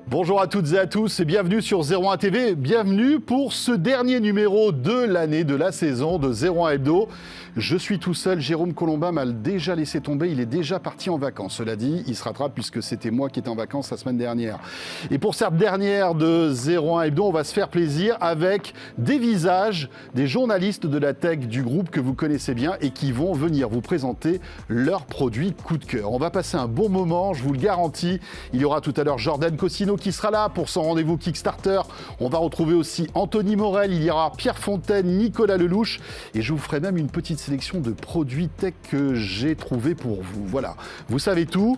Bonjour à toutes et à tous et bienvenue sur 01 TV. Bienvenue pour ce dernier numéro de l'année, de la saison de 01 Hebdo. Je suis tout seul, Jérôme Colombin m'a déjà laissé tomber, il est déjà parti en vacances. Cela dit, il se rattrape puisque c'était moi qui étais en vacances la semaine dernière. Et pour cette dernière de 01 Hebdo, on va se faire plaisir avec des visages, des journalistes de la tech du groupe que vous connaissez bien et qui vont venir vous présenter leurs produits coup de cœur. On va passer un bon moment, je vous le garantis. Il y aura tout à l'heure Jordan Cossino qui sera là pour son rendez-vous Kickstarter. On va retrouver aussi Anthony Morel, il y aura Pierre Fontaine, Nicolas Lelouch et je vous ferai même une petite sélection de produits tech que j'ai trouvé pour vous. Voilà, vous savez tout.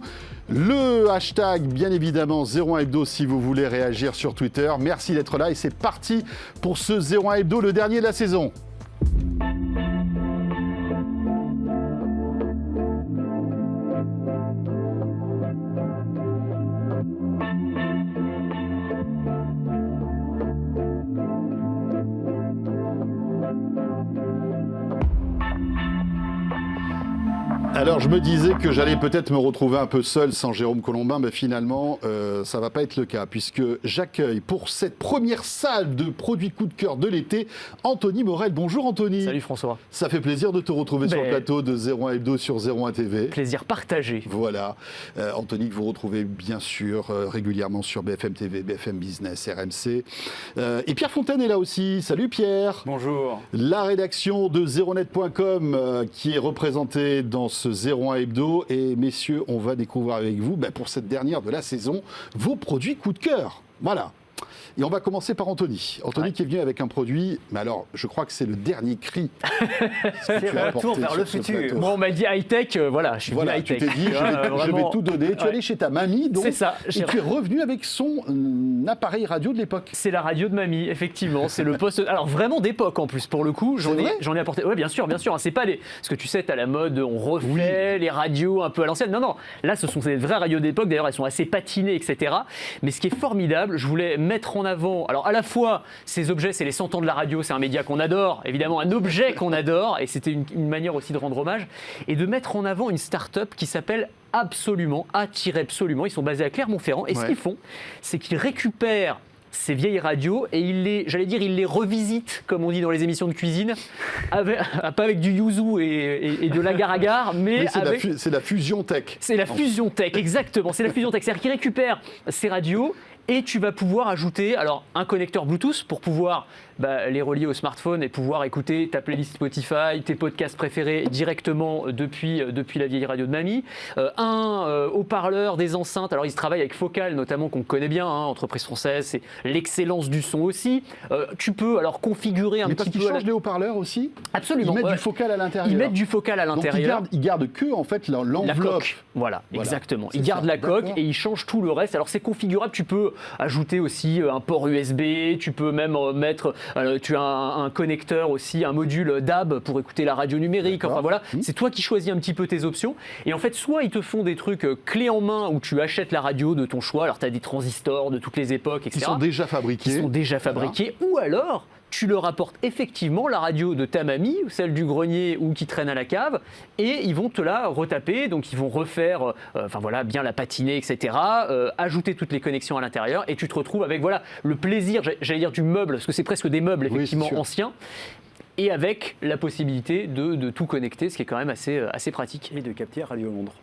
Le hashtag, bien évidemment, 01 Hebdo si vous voulez réagir sur Twitter. Merci d'être là et c'est parti pour ce 01 Hebdo, le dernier de la saison. Alors je me disais que j'allais peut-être me retrouver un peu seul sans Jérôme Colombin, mais finalement ça va pas être le cas puisque j'accueille pour cette première salle de produits coup de cœur de l'été Anthony Morel. Bonjour Anthony. Salut François. Ça fait plaisir de te retrouver sur le plateau de 01 Hebdo sur 01 TV. Plaisir partagé. Voilà. Anthony que vous retrouvez bien sûr régulièrement sur BFM TV, BFM Business, RMC. Et Pierre Fontaine est là aussi. Salut Pierre. Bonjour. La rédaction de zeronet.com qui est représentée dans ce 01 Hebdo. Et messieurs, on va découvrir avec vous, pour cette dernière de la saison, vos produits coup de cœur. Voilà. Et on va commencer par Anthony. Anthony qui est venu avec un produit, mais alors je crois que c'est le dernier cri. C'est le retour vers le futur. Bon, on m'a dit high-tech, voilà, je suis venu high-tech. Tu t'es dit, je vais tout donner. Tu es allé chez ta mamie, donc. C'est ça. Et tu es revenu avec son appareil radio de l'époque. C'est la radio de mamie, effectivement. C'est le poste. Alors vraiment d'époque en plus, pour le coup. J'en ai apporté. Oui, bien sûr. C'est pas les. Parce que tu sais, t'as la mode, on refait les radios un peu à l'ancienne. Non. Là, ce sont des vraies radios d'époque. D'ailleurs, elles sont assez patinées, etc. Mais ce qui est formidable, je voulais mettre en avant. Alors à la fois, ces objets, c'est les 100 ans de la radio, c'est un média qu'on adore, évidemment un objet qu'on adore, et c'était une manière aussi de rendre hommage, et de mettre en avant une start-up qui s'appelle Absolument, A-Absolument, ils sont basés à Clermont-Ferrand, et ce qu'ils font, c'est qu'ils récupèrent ces vieilles radios et ils les revisitent, comme on dit dans les émissions de cuisine, pas avec du yuzu et de l'agar-agar, mais c'est la fusion tech. C'est la fusion tech, exactement, c'est la fusion tech. C'est-à-dire qu'ils récupèrent ces radios et tu vas pouvoir ajouter un connecteur Bluetooth pour pouvoir les relier au smartphone et pouvoir écouter ta playlist Spotify, tes podcasts préférés directement depuis la vieille radio de mamie. Un haut-parleur, des enceintes. Alors ils travaillent avec Focal notamment, qu'on connaît bien, entreprise française, c'est l'excellence du son aussi. Tu peux alors configurer un petit peu. Mais parce qu'ils changent les haut-parleurs aussi. Absolument. Ils mettent du Focal à l'intérieur. Ils mettent du Focal à l'intérieur. Donc ils gardent que en fait l'enveloppe. La coque. Voilà, exactement. Ils gardent la coque et ils changent tout le reste. Alors c'est configurable. Tu peux ajouter aussi un port USB. Tu peux même mettre. Tu as un connecteur aussi, un module DAB pour écouter la radio numérique. Enfin voilà, c'est toi qui choisis un petit peu tes options. Et en fait, soit ils te font des trucs clés en main où tu achètes la radio de ton choix. Alors tu as des transistors de toutes les époques, etc. Qui sont déjà fabriqués. Ou alors tu leur apportes effectivement la radio de ta mamie, ou celle du grenier ou qui traîne à la cave, et ils vont te la retaper, donc ils vont refaire bien la patiner, etc., ajouter toutes les connexions à l'intérieur, et tu te retrouves avec le plaisir, j'allais dire du meuble, parce que c'est presque des meubles effectivement anciens, et avec la possibilité de tout connecter, ce qui est quand même assez pratique. Et de capter Radio Londres.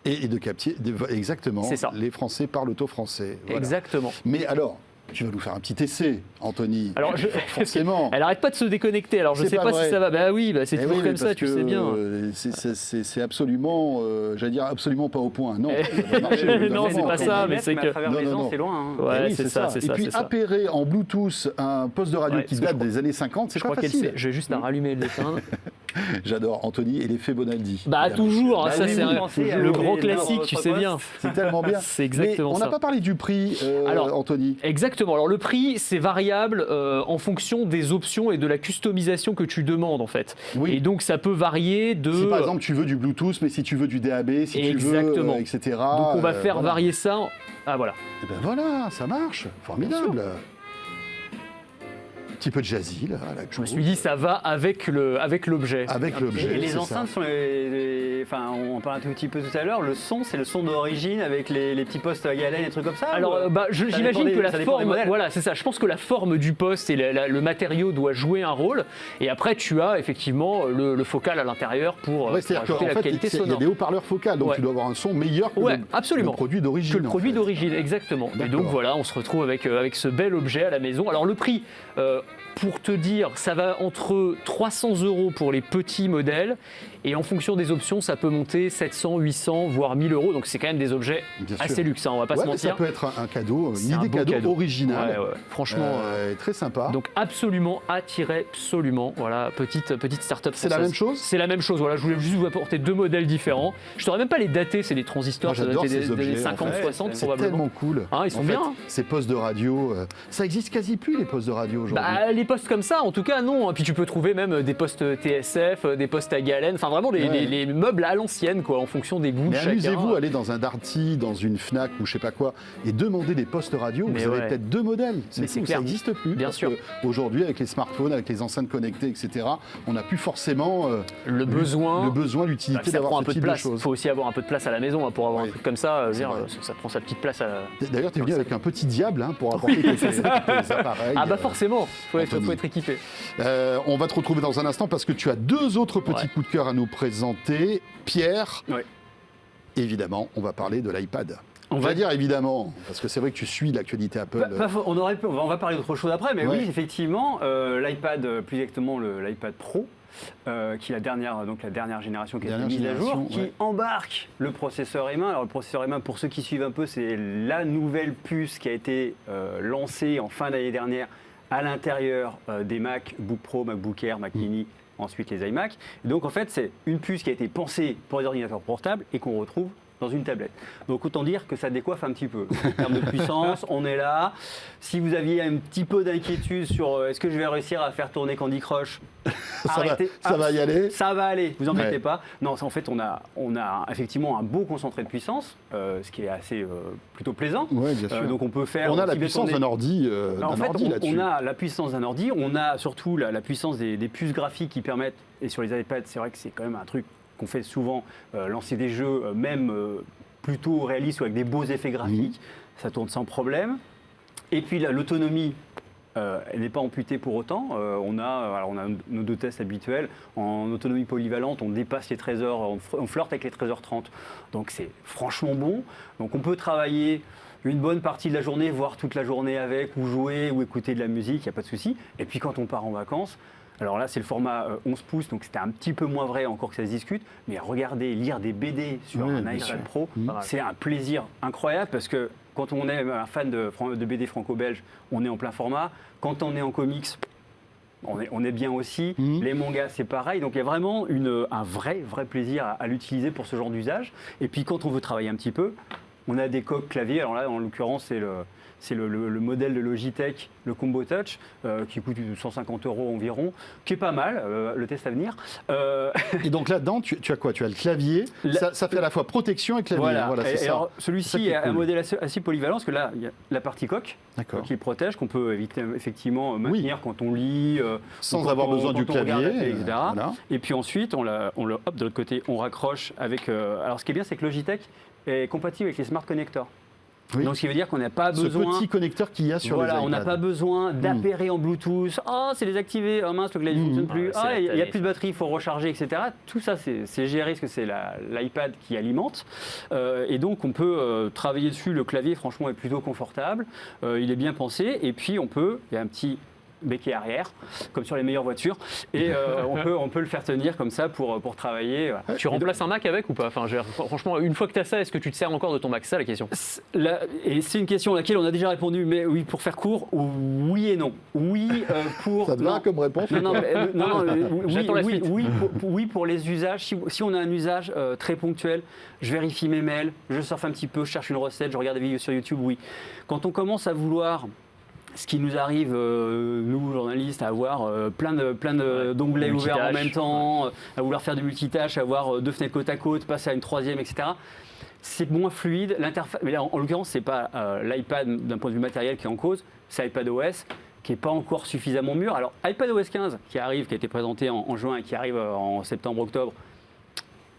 Et de capter, exactement, c'est ça. Les Français parlent auto-français. Voilà. Exactement. Mais alors, tu vas nous faire un petit essai, Anthony. Alors, forcément. Elle arrête pas de se déconnecter. Alors, je ne sais pas si ça va. C'est toujours comme ça, tu sais bien. C'est absolument, j'allais dire absolument pas au point. Non, non, c'est pas ça. Mais c'est que à travers les ans, c'est loin. Ouais, c'est ça. Et puis appairer en Bluetooth un poste de radio qui date des années 50, c'est pas facile. Je vais juste à rallumer et l'éteindre. J'adore Anthony et l'effet Bonaldi. Toujours. Ça, c'est le grand classique, tu sais bien. C'est tellement bien. C'est exactement ça. On n'a pas parlé du prix, Anthony. Exactement. Alors le prix, c'est variable en fonction des options et de la customisation que tu demandes en fait. Oui. Et donc ça peut varier de. Si par exemple tu veux du Bluetooth, mais si tu veux du DAB, si tu veux, etc. Donc on va faire varier ça. Ah voilà. Et ben voilà, ça marche. Formidable. petit peu jazzy, là. Je me suis dit, ça va avec l'objet. Avec l'objet. Et les enceintes sont enfin, on parlait un tout petit peu tout à l'heure, le son, c'est le son d'origine avec les petits postes à galène, des trucs comme ça. Alors, j'imagine que la forme, voilà, c'est ça. Je pense que la forme du poste et le matériau doit jouer un rôle. Et après, tu as effectivement le focal à l'intérieur pour ajouter la qualité sonore. Il y a des haut-parleurs focaux, donc tu dois avoir un son meilleur que le produit d'origine. Que le produit d'origine, exactement. Et donc voilà, on se retrouve avec ce bel objet à la maison. Alors le prix, pour te dire, ça va entre 300 € pour les petits modèles. Et en fonction des options, ça peut monter 700, 800, voire 1000 €. Donc c'est quand même des objets assez luxe, hein, on va pas se mentir. Ça peut être un cadeau, une idée cadeau originale. Franchement, très sympa. Donc absolument, absolument. Voilà, petite start-up. C'est la même chose ? C'est la même chose. Voilà, je voulais juste vous apporter 2 modèles différents. Je ne saurais même pas les dater, c'est des transistors. Moi, j'adore ces objets. Des 50, 60 c'est probablement. Tellement cool. Hein, ils sont bien. Ces postes de radio, ça existe quasi plus les postes de radio aujourd'hui. Les postes comme ça, en tout cas, non. Et puis tu peux trouver même des postes TSF, des postes à galène. Enfin vraiment les meubles à l'ancienne, quoi, en fonction des goûts de chacun. Mais amusez-vous, aller dans un Darty, dans une Fnac ou je sais pas quoi, et demander des postes radio. Vous avez peut-être 2 modèles. Mais c'est clair. Ça n'existe plus. Bien sûr. Aujourd'hui, avec les smartphones, avec les enceintes connectées, etc., on n'a plus forcément le besoin, l'utilité d'avoir ce type de choses. Il faut aussi avoir un peu de place à la maison pour avoir un truc comme ça. Ça prend sa petite place. D'ailleurs, tu es venu avec un petit diable pour apporter tes appareils. Ah bah forcément, faut être équipé. On va te retrouver dans un instant parce que tu as 2 autres petits coups de cœur à nous présenter. Pierre, évidemment, on va parler de l'iPad. On va dire évidemment, parce que c'est vrai que tu suis l'actualité Apple. On va parler d'autre chose après, mais oui, effectivement, l'iPad, plus exactement l'iPad Pro, qui est la dernière génération qui a été mise à jour, qui embarque le processeur M1. Alors le processeur M1, pour ceux qui suivent un peu, c'est la nouvelle puce qui a été lancée en fin d'année dernière à l'intérieur des MacBook Pro, MacBook Air, Mac Mini, ensuite les iMac. Et donc en fait, c'est une puce qui a été pensée pour les ordinateurs portables et qu'on retrouve dans une tablette. Donc autant dire que ça décoiffe un petit peu. En termes de puissance, on est là. Si vous aviez un petit peu d'inquiétude sur est-ce que je vais réussir à faire tourner Candy Crush, arrêtez. Ça va y aller. Ça va aller, vous embêtez pas. Non, en fait, on a effectivement un beau concentré de puissance, ce qui est assez plutôt plaisant. Ouais, bien sûr. Donc on peut faire. On a la puissance d'un ordi. On a la puissance d'un ordi. On a surtout la puissance des puces graphiques qui permettent. Et sur les iPads, c'est vrai que c'est quand même un truc qu'on fait souvent, lancer des jeux même plutôt réalistes ou avec des beaux effets graphiques, ça tourne sans problème. Et puis l'autonomie, elle n'est pas amputée pour autant. On a nos 2 tests habituels. En autonomie polyvalente, on dépasse les 13 heures, on flirte avec les 13h30. Donc c'est franchement bon. Donc on peut travailler une bonne partie de la journée, voire toute la journée avec, ou jouer, ou écouter de la musique, il n'y a pas de souci. Et puis quand on part en vacances, alors là, c'est le format 11 pouces, donc c'était un petit peu moins vrai, encore que ça se discute. Mais regarder, lire des BD sur un iPad Pro, c'est un plaisir incroyable parce que quand on est un fan de BD franco-belge, on est en plein format. Quand on est en comics, on est bien aussi. Les mangas, c'est pareil. Donc il y a vraiment un vrai plaisir à l'utiliser pour ce genre d'usage. Et puis quand on veut travailler un petit peu, on a des coques claviers. Alors là, en l'occurrence, c'est le modèle de Logitech, le Combo Touch, qui coûte 150 € environ, qui est pas mal, le test à venir. Et donc là-dedans, tu as quoi ? Tu as le clavier, ça fait à la fois protection et clavier. Voilà c'est ça. Alors, celui-ci est un modèle assez polyvalent, parce que là, il y a la partie coque qui protège, qu'on peut éviter, effectivement maintenir quand on lit. Sans avoir besoin du clavier. Etc. Et puis ensuite, de l'autre côté, on raccroche avec... alors ce qui est bien, c'est que Logitech est compatible avec les smart connectors. Oui. Donc, ce qui veut dire qu'on n'a pas besoin. Ce petit connecteur qu'il y a sur les iPads. On n'a pas besoin d'appairer en Bluetooth. C'est désactivé. Oh mince, le clavier ne fonctionne plus. Il n'y a plus de batterie, il faut recharger, etc. Tout ça, c'est géré parce que c'est l'iPad qui alimente. Et donc, on peut travailler dessus. Le clavier, franchement, est plutôt confortable. Il est bien pensé. Et puis, il y a un petit béquet arrière, comme sur les meilleures voitures, et on peut le faire tenir comme ça pour travailler. Tu remplaces un Mac avec ou pas ? Enfin, franchement, une fois que tu as ça, est-ce que tu te sers encore de ton Mac ? C'est ça la question. Et c'est une question à laquelle on a déjà répondu, mais oui, pour faire court, oui et non. Oui pour... Ça te va comme réponse ? Oui pour les usages. Si on a un usage très ponctuel, je vérifie mes mails, je surfe un petit peu, je cherche une recette, je regarde des vidéos sur YouTube, oui. Quand on commence à vouloir... Ce qui nous arrive, nous journalistes, à avoir plein d'onglets ouverts en même temps, à vouloir faire du multitâche, à avoir 2 fenêtres côte à côte, passer à une 3e, etc. c'est moins fluide. L'interface, mais là, en l'occurrence, c'est pas l'iPad d'un point de vue matériel qui est en cause, c'est iPadOS qui n'est pas encore suffisamment mûr. Alors iPadOS 15 qui a été présenté en juin et qui arrive en septembre-octobre,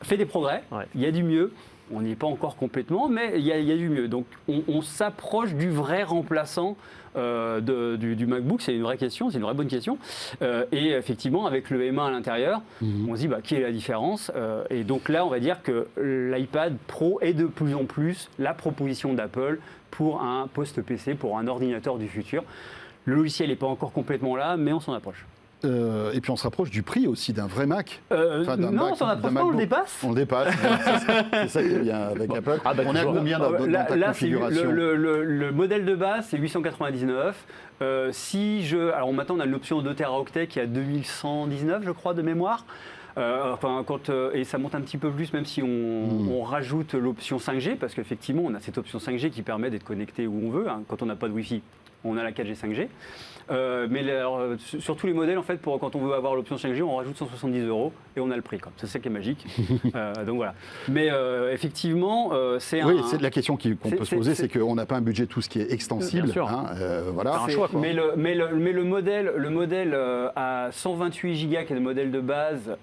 fait des progrès. Ouais. Il y a du mieux. On n'y est pas encore complètement, mais il y a du mieux. Donc on s'approche du vrai remplaçant du MacBook. C'est une vraie question, c'est une vraie bonne question. Et effectivement, avec le M1 à l'intérieur, on se dit quelle est la différence. Et donc là, on va dire que l'iPad Pro est de plus en plus la proposition d'Apple pour un post-PC, pour un ordinateur du futur. Le logiciel n'est pas encore complètement là, mais on s'en approche. Et puis on se rapproche du prix aussi d'un vrai Mac. Non, on s'en approche pas, on le dépasse. On le dépasse. C'est ça qui est bien avec Apple. On est à combien dans ta là, configuration? le modèle de base, c'est 899. Alors maintenant, on a l'option 2 Teraoctets qui est à 2119, je crois, de mémoire. Et ça monte un petit peu plus, même si on rajoute l'option 5G, parce qu'effectivement, on a cette option 5G qui permet d'être connecté où on veut. Quand on n'a pas de Wi-Fi, on a la 4G 5G. Sur tous les modèles, en fait, quand on veut avoir l'option 5G, on rajoute 170 € et on a le prix. C'est ça qui est magique. Donc voilà. Mais effectivement, c'est la question qu'on peut se poser, c'est qu'on n'a pas un budget tout ce qui est extensible. Bien sûr. Voilà. C'est un choix, quoi. Mais le modèle à 128 Go, qui est le modèle de base,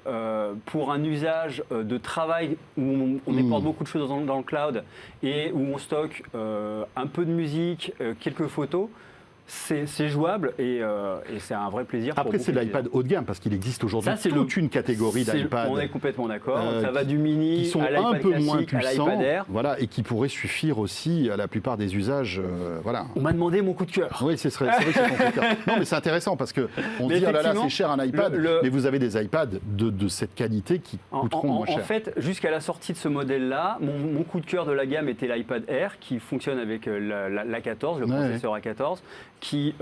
pour un usage de travail où on déporte beaucoup de choses dans le cloud et où on stocke un peu de musique, quelques photos, c'est jouable et c'est un vrai plaisir. Après, c'est l'iPad haut de gamme parce qu'il existe aujourd'hui toute une catégorie d'iPad. On est complètement d'accord. Ça va du mini qui sont à l'iPad un peu moins classique, à puissants, l'iPad Air. voilà, et qui pourraient suffire aussi à la plupart des usages. Voilà. On m'a demandé mon coup de cœur. Oui, c'est vrai que c'est ton coup de cœur. Non, mais c'est intéressant parce que on se dit c'est cher un iPad, mais vous avez des iPads de cette qualité qui coûteront moins cher. En fait, jusqu'à la sortie de ce modèle-là, mon coup de cœur de la gamme était l'iPad Air qui fonctionne avec l'A14, le processeur A14, qui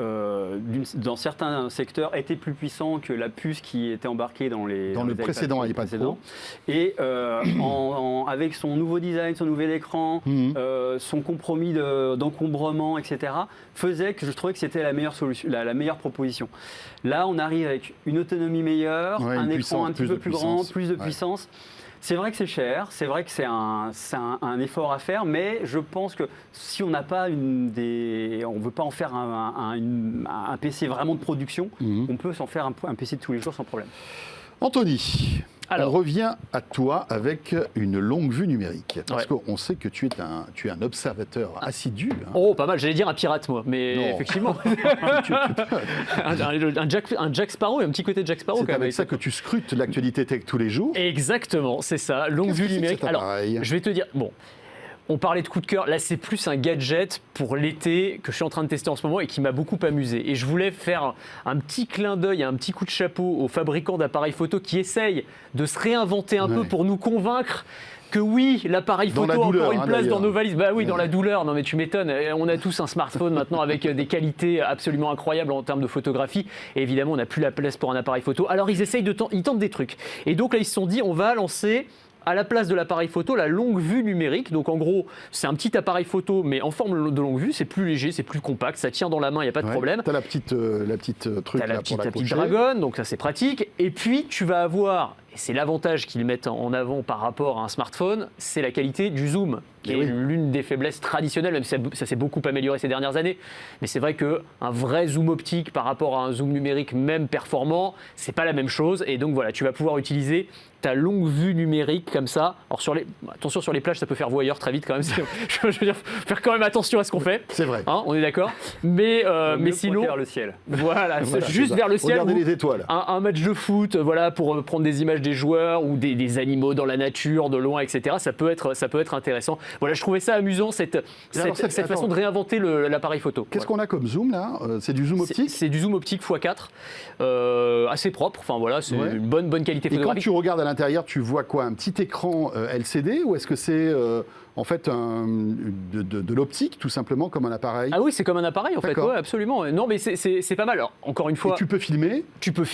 dans certains secteurs était plus puissant que la puce qui était embarquée dans le précédent iPad Pro. Et avec son nouveau design, son nouvel écran, son compromis d'encombrement, etc., faisait que je trouvais que c'était la meilleure solution, la meilleure proposition. Là, on arrive avec une autonomie meilleure, un écran un petit peu plus grand, plus de puissance. C'est vrai que c'est cher, c'est vrai que c'est un effort à faire, mais je pense que si on n'a pas on ne veut pas en faire un PC vraiment de production, on peut s'en faire un PC de tous les jours sans problème. Anthony, on revient à toi avec une longue vue numérique. Parce qu'on sait que tu es un observateur assidu. Oh, pas mal, j'allais dire un pirate, moi, mais effectivement. un Jack Sparrow, un petit côté de Jack Sparrow quand même. C'est avec ça que tu scrutes l'actualité tech tous les jours. Exactement, c'est ça, longue vue numérique. Alors, je vais te dire, on parlait de coup de cœur, là c'est plus un gadget pour l'été que je suis en train de tester en ce moment et qui m'a beaucoup amusé. Et je voulais faire un petit clin d'œil, un petit coup de chapeau aux fabricants d'appareils photo qui essayent de se réinventer un peu pour nous convaincre que oui, l'appareil photo a encore une place dans nos valises. Bah oui, dans la douleur, non mais tu m'étonnes. On a tous un smartphone maintenant avec des qualités absolument incroyables en termes de photographie. Et évidemment, on n'a plus la place pour un appareil photo. Alors ils essayent ils tentent des trucs. Et donc là, ils se sont dit, on va lancer à la place de l'appareil photo, la longue vue numérique. Donc en gros, c'est un petit appareil photo, mais en forme de longue vue. C'est plus léger, c'est plus compact, ça tient dans la main, il n'y a pas de problème. Tu as la petite truc là pour la petite Dragon, donc ça c'est pratique. Et puis tu vas avoir, et c'est l'avantage qu'ils mettent en avant par rapport à un smartphone, c'est la qualité du zoom, qui est l'une des faiblesses traditionnelles, même si ça s'est beaucoup amélioré ces dernières années. Mais c'est vrai qu'un vrai zoom optique par rapport à un zoom numérique même performant, c'est pas la même chose. Et donc voilà, tu vas pouvoir utiliser ta longue vue numérique comme ça. Alors attention sur les plages, ça peut faire voyeur très vite quand même. Je veux dire, faire quand même attention à ce qu'on fait. C'est vrai. On est d'accord. Mais sinon, vers le ciel. Voilà, juste vers le ciel. Regardez les étoiles. Un match de foot, pour prendre des images des joueurs ou des animaux dans la nature, de loin, etc. Ça peut être intéressant. Voilà, je trouvais ça amusant cette façon de réinventer l'appareil photo. Qu'est-ce qu'on a comme zoom là? C'est du zoom optique? C'est du zoom optique x4, assez propre. Enfin voilà, c'est une bonne qualité photographique. Et quand tu regardes à l'intérieur, tu vois quoi? Un petit écran LCD ou est-ce que c'est en fait de l'optique tout simplement comme un appareil? Ah oui, c'est comme un appareil en fait, ouais, absolument. Non mais c'est pas mal. Alors, encore une fois, et tu peux filmer? Tu peux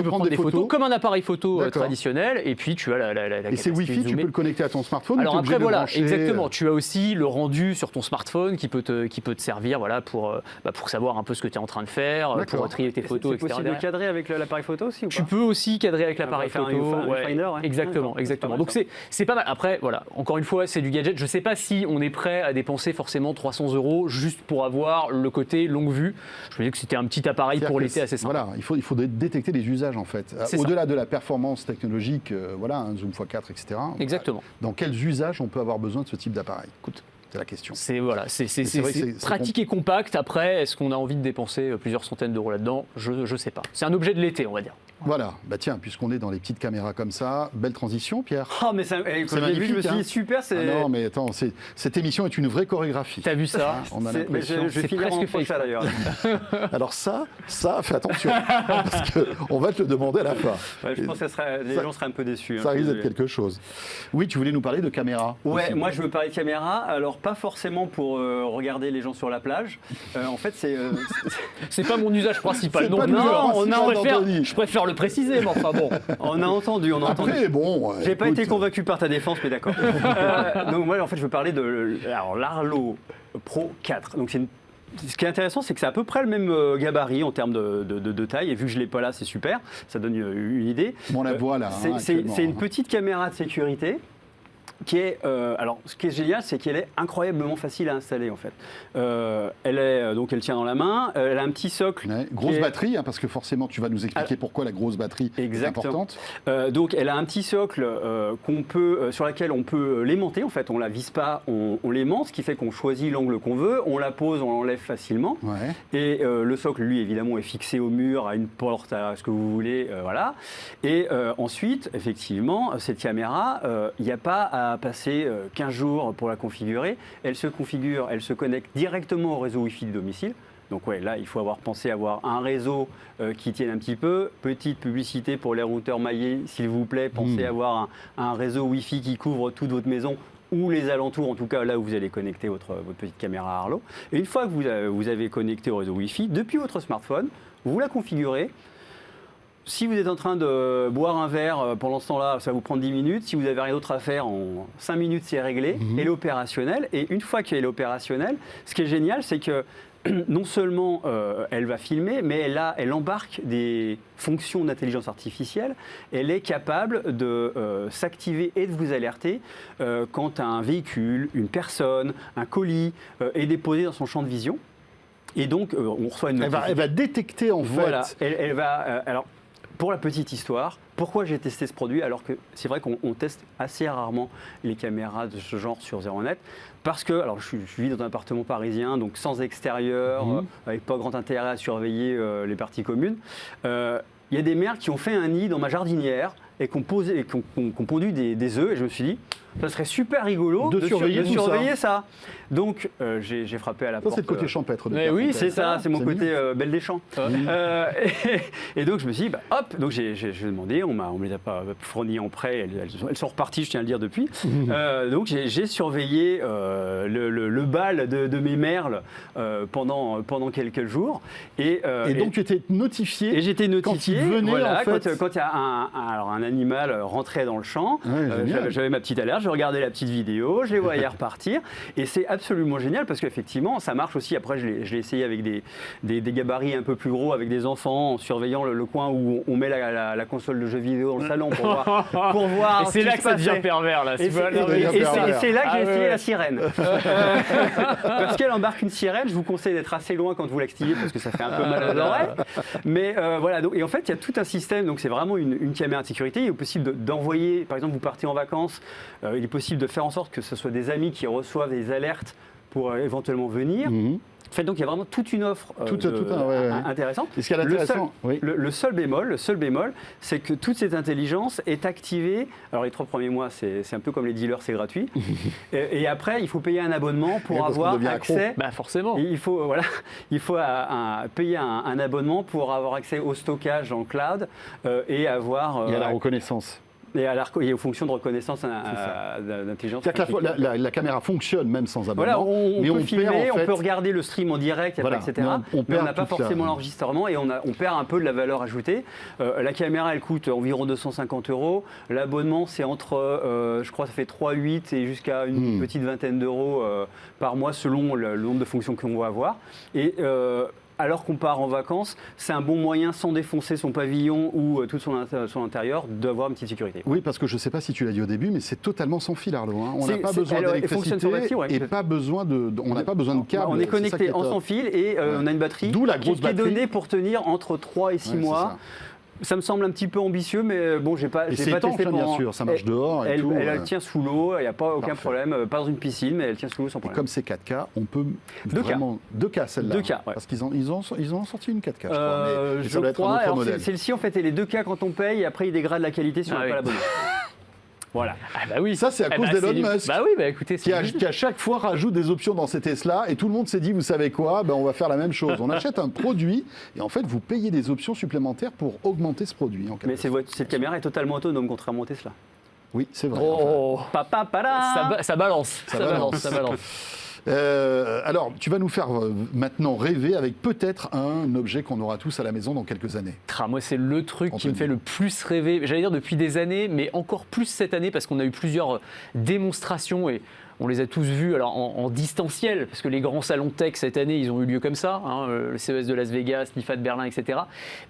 prendre des photos comme un appareil photo traditionnel et puis tu as la et c'est Wi-Fi, tu peux le connecter à ton smartphone? Alors après voilà, exactement, tu as aussi le rendu sur ton smartphone qui peut te servir pour savoir un peu ce que tu es en train de faire, pour trier tes photos, etc. C'est possible de cadrer avec l'appareil photo aussi ou pas? Tu peux aussi cadrer avec l'appareil photo. Un Finder, Exactement. Donc c'est pas mal. Après voilà, encore une fois, c'est du gadget. je ne sais pas si on est prêt à dépenser forcément 300 € juste pour avoir le côté longue vue. Je me dis que c'était un petit appareil pour l'été assez simple. Voilà, il faut détecter les usages en fait. Au-delà de la performance technologique, un zoom x4, etc. Exactement. Dans quels usages on peut avoir besoin de ce type d'appareil? Écoute, c'est la question. C'est pratique et compact. Après, est-ce qu'on a envie de dépenser plusieurs centaines d'euros là-dedans? Je sais pas. C'est un objet de l'été, on va dire. Voilà, tiens, puisqu'on est dans les petites caméras comme ça, belle transition, Pierre. Oh, mais quand je l'ai vu, je me suis dit super. Non, mais attends, cette émission est une vraie chorégraphie. T'as vu ça? On a l'impression. Je finis presque fait ça d'ailleurs. Alors ça, fais attention, parce qu'on va te le demander à la fin. Ouais, je pense que les gens seraient un peu déçus. Ça risque d'être quelque chose. Oui, tu voulais nous parler de caméra. Ouais, aussi. moi je veux parler de caméra. Alors pas forcément pour regarder les gens sur la plage. En fait, c'est pas mon usage principal. Non, je préfère le préciser, mais enfin bon. On a entendu. Après, bon. J'ai pas été convaincu par ta défense, mais d'accord. Donc moi, en fait, je veux parler de l'Arlo Pro 4. Donc ce qui est intéressant, c'est que c'est à peu près le même gabarit en termes de taille. Et vu que je l'ai pas là, c'est super. Ça donne une idée. On la voit là. C'est une petite caméra de sécurité. Qui est, alors, ce qui est génial, c'est qu'elle est incroyablement facile à installer en fait. Elle tient dans la main. Elle a un petit socle. Ouais, grosse batterie, parce que forcément, tu vas nous expliquer pourquoi la grosse batterie est importante. Donc, elle a un petit socle sur laquelle on peut l'aimanter. En fait, on la vise pas, on l'aimante, ce qui fait qu'on choisit l'angle qu'on veut, on la pose, on l'enlève facilement. Ouais. Et le socle, lui, évidemment, est fixé au mur, à une porte, à ce que vous voulez, voilà. Et ensuite, effectivement, cette caméra, il n'y a pas à passer 15 jours pour la configurer. Elle se configure, elle se connecte directement au réseau Wi-Fi du domicile. Donc ouais, là, il faut penser à avoir un réseau qui tienne un petit peu. Petite publicité pour les routeurs maillés, s'il vous plaît. Pensez à avoir un réseau Wi-Fi qui couvre toute votre maison ou les alentours, en tout cas là où vous allez connecter votre petite caméra Arlo. Et une fois que vous avez connecté au réseau Wi-Fi, depuis votre smartphone, vous la configurez. Si vous êtes en train de boire un verre pendant ce temps-là, ça va vous prendre 10 minutes. Si vous n'avez rien d'autre à faire, en 5 minutes, c'est réglé. Elle est opérationnelle. Et une fois qu'elle est opérationnelle, ce qui est génial, c'est que non seulement elle va filmer, mais elle embarque des fonctions d'intelligence artificielle. Elle est capable de s'activer et de vous alerter quand un véhicule, une personne, un colis est déposé dans son champ de vision. Et donc, on reçoit une notification. Elle va détecter en fait. Voilà, elle va... alors, pour la petite histoire, pourquoi j'ai testé ce produit alors que c'est vrai qu'on teste assez rarement les caméras de ce genre sur 01net? Parce que, alors je vis dans un appartement parisien, donc sans extérieur, avec pas grand intérêt à surveiller les parties communes. Il y a des mères qui ont fait un nid dans ma jardinière et qui ont pondu des œufs et je me suis dit, ça serait super rigolo de surveiller ça. Donc j'ai frappé à la porte. C'est le côté champêtre. Oui, c'est ça, c'est mon côté Belle des Champs. Et donc je me suis dit, hop, donc j'ai demandé, on me les a pas fournis en prêt, elles sont reparties, je tiens à le dire depuis. Donc j'ai surveillé le bal de mes merles pendant quelques jours. Et donc tu étais notifié. Et j'étais notifié. Quand il venait, voilà, en fait. Quand il y a un animal rentrait dans le champ, j'avais ma petite alerte, je regardais la petite vidéo, je les voyais repartir. Et c'est absolument génial parce qu'effectivement, ça marche aussi. Après, je l'ai essayé avec des gabarits un peu plus gros, avec des enfants, en surveillant le coin où on met la console de jeux vidéo dans le salon pour voir. Et c'est là que ça devient pervers, là. Et c'est là que j'ai essayé la sirène. Parce qu'elle embarque une sirène. Je vous conseille d'être assez loin quand vous l'activez parce que ça fait un peu mal aux oreilles. Mais voilà. Donc, et en fait, il y a tout un système. Donc, c'est vraiment une caméra de sécurité. Il est possible d'envoyer, par exemple, vous partez en vacances, il est possible de faire en sorte que ce soit des amis qui reçoivent des alertes pour éventuellement venir. En fait, donc il y a vraiment toute une offre intéressante. Et ce qui est intéressant, le seul bémol, c'est que toute cette intelligence est activée. Alors les 3 premiers mois, c'est un peu comme les dealers, c'est gratuit. et après, il faut payer un abonnement pour avoir accès. Forcément. Il faut payer un abonnement pour avoir accès au stockage en cloud et avoir. Il y a la reconnaissance. Et aux fonctions de reconnaissance d'intelligence. C'est-à-dire que la caméra fonctionne même sans abonnement. Voilà, on peut filmer, on peut regarder le stream en direct, etc. Mais on n'a pas forcément l'enregistrement et on perd un peu de la valeur ajoutée. La caméra, elle coûte environ 250 €. L'abonnement, c'est entre, je crois, ça fait 3,8 et jusqu'à une petite vingtaine d'euros par mois selon le nombre de fonctions qu'on va avoir. Et alors qu'on part en vacances, c'est un bon moyen, sans défoncer son pavillon ou tout son intérieur, d'avoir une petite sécurité. Oui, parce que je ne sais pas si tu l'as dit au début, mais c'est totalement sans fil, Arlo. Hein. On n'a pas c'est- besoin elle fonctionne sur d'électricité batterie, ouais. et pas besoin on n'a pas besoin de câble. On est C'est ça qui connecté est en top. sans fil et on a une batterie D'où la qui grosse est batterie. donnée pour tenir entre 3 et 6 Ouais, c'est mois. ça. Ça me semble un petit peu ambitieux, mais bon, j'ai pas Et c'est testé étanche, hein, bien pendant- sûr, ça marche Elle- dehors et tout. Elle tient sous l'eau, il n'y a pas aucun Parfait. problème, pas dans une piscine, mais elle tient sous l'eau sans Et problème. comme c'est 4K, on peut 2K. vraiment 2K celle-là. 2K, hein, ouais. Parce qu'ils ont sorti une 4K, je crois. Mais Je ça doit être un crois, autre alors modèle. celle-ci en fait elle est 2K quand on paye et après il dégrade la qualité si on Ah n'a oui. pas l'abonnement. Voilà. Ah bah oui. Ça, c'est à Eh cause bah, d'Elon c'est- Musk. Bah oui, bah écoutez, c'est Qui à chaque fois rajoute des options dans ces Tesla et tout le monde s'est dit, vous savez quoi, ben on va faire la même chose. On achète un produit et en fait vous payez des options supplémentaires pour augmenter ce produit. En quelque Mais sorte. cette caméra est totalement autonome contrairement au Tesla. Oui, c'est vrai. Enfin, Oh, Papa, pada. ça balance, ça balance, ça balance. alors, tu vas nous faire maintenant rêver avec peut-être un objet qu'on aura tous à la maison dans quelques années. Moi, c'est le truc qui me Anthony. fait le plus rêver, j'allais dire depuis des années, mais encore plus cette année parce qu'on a eu plusieurs démonstrations et on les a tous vus alors en distanciel, parce que les grands salons tech cette année, ils ont eu lieu comme ça, hein, le CES de Las Vegas, l'IFA de Berlin, etc.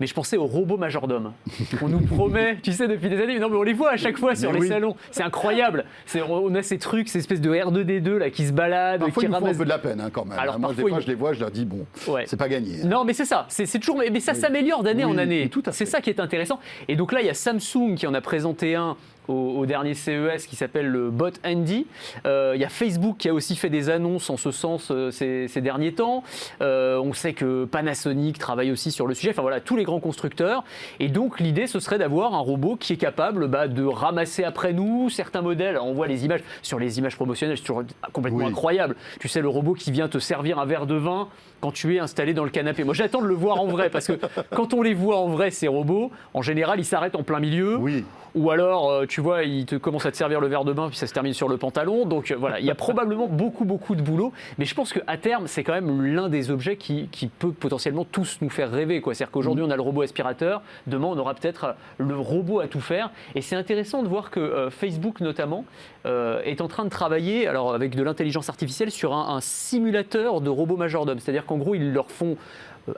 Mais je pensais aux robots majordomes. On nous promet, tu sais, depuis des années, mais non, mais on les voit à chaque fois sur Mais les oui. salons. C'est incroyable. On a ces trucs, ces espèces de R2D2 là, qui se baladent, Parfois, qui ils nous font un ramassent. peu de la peine hein, quand même. Alors, Moi, des parfois, fois, ils- je les vois, je leur dis, bon, Ouais. c'est pas gagné. Non, mais c'est ça, c'est toujours, mais ça Oui. s'améliore d'année en Oui, année. tout à fait. C'est ça qui est intéressant. Et donc là, il y a Samsung qui en a présenté un au dernier CES qui s'appelle le Bot Andy. Il y a Facebook qui a aussi fait des annonces en ce sens ces derniers temps. On sait que Panasonic travaille aussi sur le sujet. Enfin voilà, tous les grands constructeurs. Et donc l'idée, ce serait d'avoir un robot qui est capable de ramasser après nous certains modèles. Alors, on voit les images sur les images promotionnelles, c'est toujours complètement Oui. incroyable. Tu sais, le robot qui vient te servir un verre de vin quand tu es installé dans le canapé. Moi, j'attends de le voir en vrai parce que quand on les voit en vrai, ces robots, en général, ils s'arrêtent en plein milieu. Oui. Ou alors, tu vois, il te commence à te servir le verre de bain, puis ça se termine sur le pantalon. Donc voilà, il y a probablement beaucoup de boulot. Mais je pense qu'à terme, c'est quand même l'un des objets qui peut potentiellement tous nous faire rêver, quoi. C'est-à-dire qu'aujourd'hui, on a le robot aspirateur. Demain, on aura peut-être le robot à tout faire. Et c'est intéressant de voir que Facebook, notamment, est en train de travailler, alors avec de l'intelligence artificielle, sur un simulateur de robots majordomes. C'est-à-dire qu'en gros, ils leur font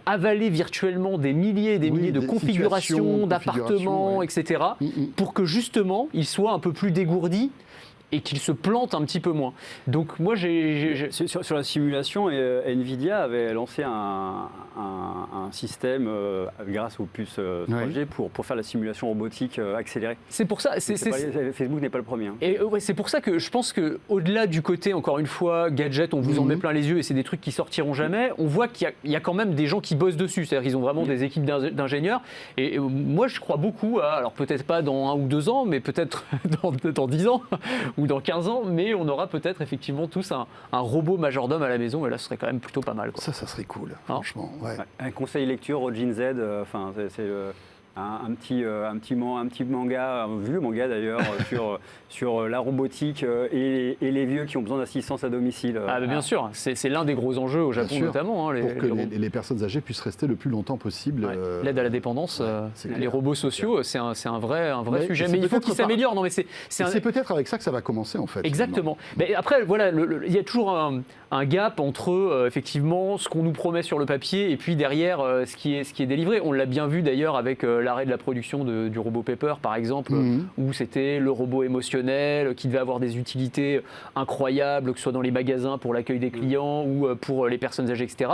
avaler virtuellement des milliers et des Oui, milliers de des configurations, situations, d'appartements, ouais. etc., Mm. pour que justement, ils soient un peu plus dégourdis et qu'ils se plantent un petit peu moins. Donc moi, Sur la simulation, Nvidia avait lancé un système grâce aux puces 3G pour faire la simulation robotique accélérée. c'est pour ça. Facebook n'est pas le premier. Hein. Et ouais, c'est pour ça que je pense qu'au-delà du côté, encore une fois, gadget, on vous en met plein les yeux et c'est des trucs qui sortiront jamais, on voit qu'il y a quand même des gens qui bossent dessus. C'est-à-dire qu'ils ont vraiment des équipes d'ingénieurs. Et moi, je crois beaucoup à, alors peut-être pas dans 1 ou 2 ans, mais peut-être dans 10 ans ou dans 15 ans, mais on aura peut-être effectivement tous un robot majordome à la maison et là, ce serait quand même plutôt pas mal, quoi. Ça serait cool, franchement. Ouais. Un conseil lecture au Gen Z, c'est un petit manga, un vieux manga d'ailleurs, sur la robotique et les vieux qui ont besoin d'assistance à domicile. Ah, bien sûr, c'est l'un des gros enjeux au Japon sûr. notamment. Hein, Pour que les personnes âgées puissent rester le plus longtemps possible. Ouais. L'aide à la dépendance, c'est les clair. robots sociaux, c'est un vrai Ouais, sujet. et Mais c'est il faut qu'ils peut-être s'améliorent. Non, mais Et c'est peut-être avec ça que ça va commencer en fait. Exactement. Mais après, voilà, il y a toujours un gap entre effectivement ce qu'on nous promet sur le papier et puis derrière ce qui est délivré. On l'a bien vu d'ailleurs avec l'arrêt de la production du robot Pepper, par exemple, où c'était le robot émotionnel qui devait avoir des utilités incroyables, que ce soit dans les magasins pour l'accueil des clients ou pour les personnes âgées, etc.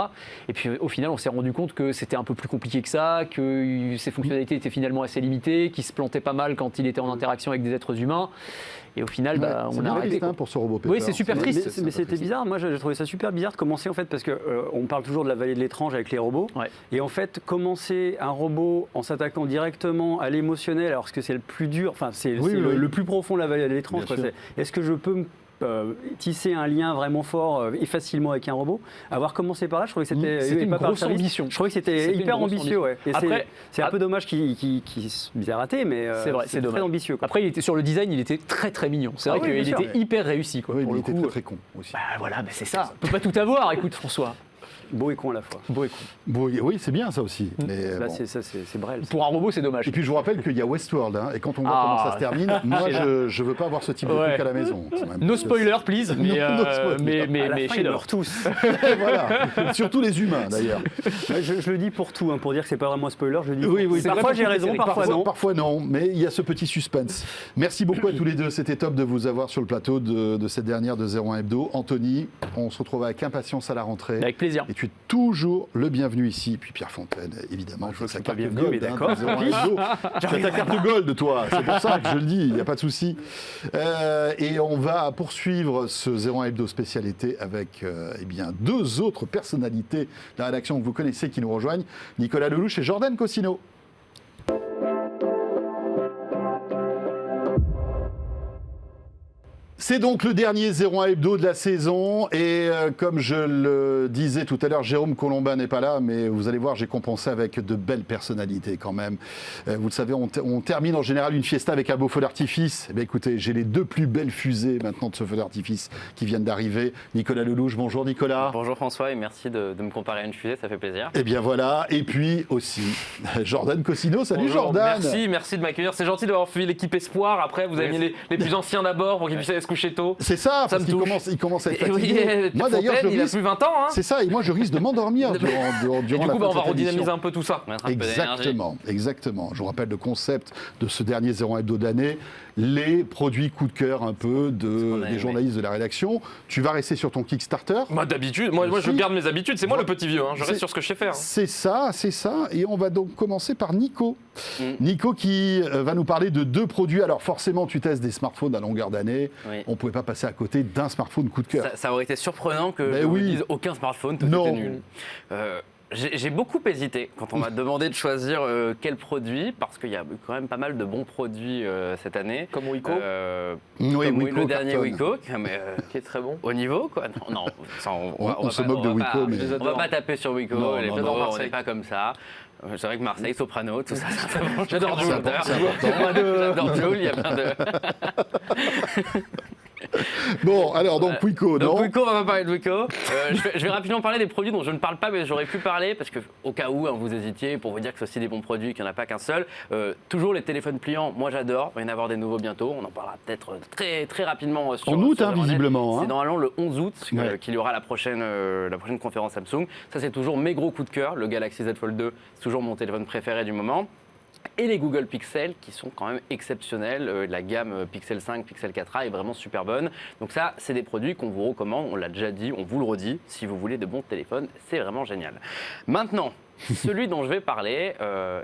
Et puis au final, on s'est rendu compte que c'était un peu plus compliqué que ça, que ses fonctionnalités étaient finalement assez limitées, qu'il se plantait pas mal quand il était en interaction avec des êtres humains. Et au final, on a arrêté. Pour ce robot Pepper. Oui, c'est super triste. Mais c'était bizarre. Moi, j'ai trouvé ça super bizarre de commencer en fait parce que on parle toujours de la vallée de l'étrange avec les robots. Ouais. Et en fait, commencer un robot en s'attaquant directement à l'émotionnel, alors que c'est le plus dur. Enfin, c'est Oui. le plus profond de la vallée de l'étrange. Bien quoi. sûr. Est-ce que je peux tisser un lien vraiment fort et facilement avec un robot? Avoir commencé par là, je trouvais que c'était une pas par grosse service. ambition. Je trouvais que c'était C'était une hyper grosse ambitieux. Ouais. Et Après, c'est un peu dommage qu'il bien raté, mais c'est vrai, c'est très dommage. ambitieux. Quoi. Après, il était sur le design, il était très très mignon. C'est Ah vrai oui, qu'il bien sûr, était hyper réussi, quoi. Oui, pour il le était coup. très très con aussi. Bah voilà, c'est ça. On peut pas tout avoir, écoute François. Beau et con à la fois. Beau et con. Bon, oui, c'est bien ça aussi. Mais, Là, bon. c'est Brel. Pour un robot, c'est dommage. Et puis je vous rappelle qu'il y a Westworld, hein, et quand on voit Ah. comment ça se termine, moi je veux pas avoir ce type de Ouais. truc à la maison. C'est même- No spoiler, please. Mais, No spoiler. mais À la fin, ils chef-d'œuvre. meurent tous. Voilà, surtout les humains d'ailleurs. Ouais, je le dis pour tout, hein, pour dire que c'est pas vraiment un spoiler. Je le dis. Oui, oui, c'est Parfois vrai j'ai pour toutes les raison, séries. parfois Parfois non. non, mais il y a ce petit suspense. Merci beaucoup à tous les deux, c'était top de vous avoir sur le plateau de cette dernière de 01 Hebdo. Anthony, on se retrouve avec impatience à la rentrée. Avec plaisir. Et tu es toujours le bienvenu ici. Puis Pierre Fontaine, évidemment, Je vois que sa c'est pas carte bienvenu, mais gold, d'accord. de 01 Hebdo. Tu as ta carte gold, toi, c'est pour ça que je le dis, il n'y a pas de souci. Et on va poursuivre ce 01 Hebdo spécialité avec eh bien, deux autres personnalités de la rédaction que vous connaissez qui nous rejoignent, Nicolas Lelouch et Jordan Cosino. C'est donc le dernier 01 Hebdo de la saison et comme je le disais tout à l'heure, Jérôme Colombin n'est pas là, mais vous allez voir, j'ai compensé avec de belles personnalités quand même. Vous le savez, on termine en général une fiesta avec un beau feu d'artifice. Eh bien, écoutez, j'ai les deux plus belles fusées maintenant de ce feu d'artifice qui viennent d'arriver. Nicolas Lelouch, bonjour Nicolas. Bonjour François et merci de me comparer à une fusée, ça fait plaisir. Eh bien voilà, et puis aussi Jordan Cosino. Salut Bonjour, Jordan. merci de m'accueillir. C'est gentil d'avoir suivi l'équipe Espoir. Après, vous avez mis les plus anciens d'abord pour qu'ils puissent aller se coucher tôt. C'est ça, parce me qu'il touche. commence à être Et oui, fatigué. Moi d'ailleurs, je il a risque... plus 20 ans. Hein. C'est ça, et moi je risque de m'endormir Et durant du la coup, fin de on va cette redynamiser émission. un peu tout ça. Mettre un peu d'énergie. Exactement. Je vous rappelle le concept de ce dernier 01 Hebdo d'année, les produits coup de cœur un peu qu'on a des aimé. journalistes de la rédaction. Tu vas rester sur ton Kickstarter. Moi, d'habitude, moi je Si. garde mes habitudes. C'est moi le petit vieux. Hein. Je C'est- reste sur ce que je sais faire. C'est ça. Et on va donc commencer par Nico. Nico qui va nous parler de deux produits. Alors forcément, tu testes des smartphones à longueur d'année. Oui. On ne pouvait pas passer à côté d'un smartphone coup de cœur. Ça aurait été surprenant que Mais je vous oui. dise aucun smartphone, tout Non. était nul. J'ai beaucoup hésité quand on m'a demandé de choisir quel produit, parce qu'il y a eu quand même pas mal de bons produits cette année. Comme Wiko. Oui, Comme Wiko le dernier cartonne. Wiko, mais Qui est très bon. au niveau quoi. Non, ça, On va se pas- moque de va Wiko, pas- mais- on va pas taper sur Wiko, Non, les non, Pros, non. on Marseille. n'est pas comme ça. C'est vrai que Marseille, Soprano, tout ça, c'est un bon J'adore chanteur. Jules. C'est important. J'adore Jules, il y a plein de... Bon, alors donc Wiko, non Donc Wiko, on va pas parler de Wiko. Je vais rapidement parler des produits dont je ne parle pas, mais j'aurais pu parler, parce que au cas où vous hésitiez, pour vous dire que c'est aussi des bons produits, qu'il n'y en a pas qu'un seul. Toujours les téléphones pliants, moi j'adore, il va y en avoir des nouveaux bientôt, on en parlera peut-être très, très rapidement sur En août, sur hein, Euronet. visiblement, hein. C'est normalement le 11 août Ouais. qu'il y aura la prochaine conférence Samsung. Ça c'est toujours mes gros coups de cœur, le Galaxy Z Fold 2, c'est toujours mon téléphone préféré du moment. Et les Google Pixel qui sont quand même exceptionnels. La gamme Pixel 5, Pixel 4a est vraiment super bonne. Donc ça, c'est des produits qu'on vous recommande. On l'a déjà dit, on vous le redit. Si vous voulez de bons téléphones, c'est vraiment génial. Maintenant, celui dont je vais parler,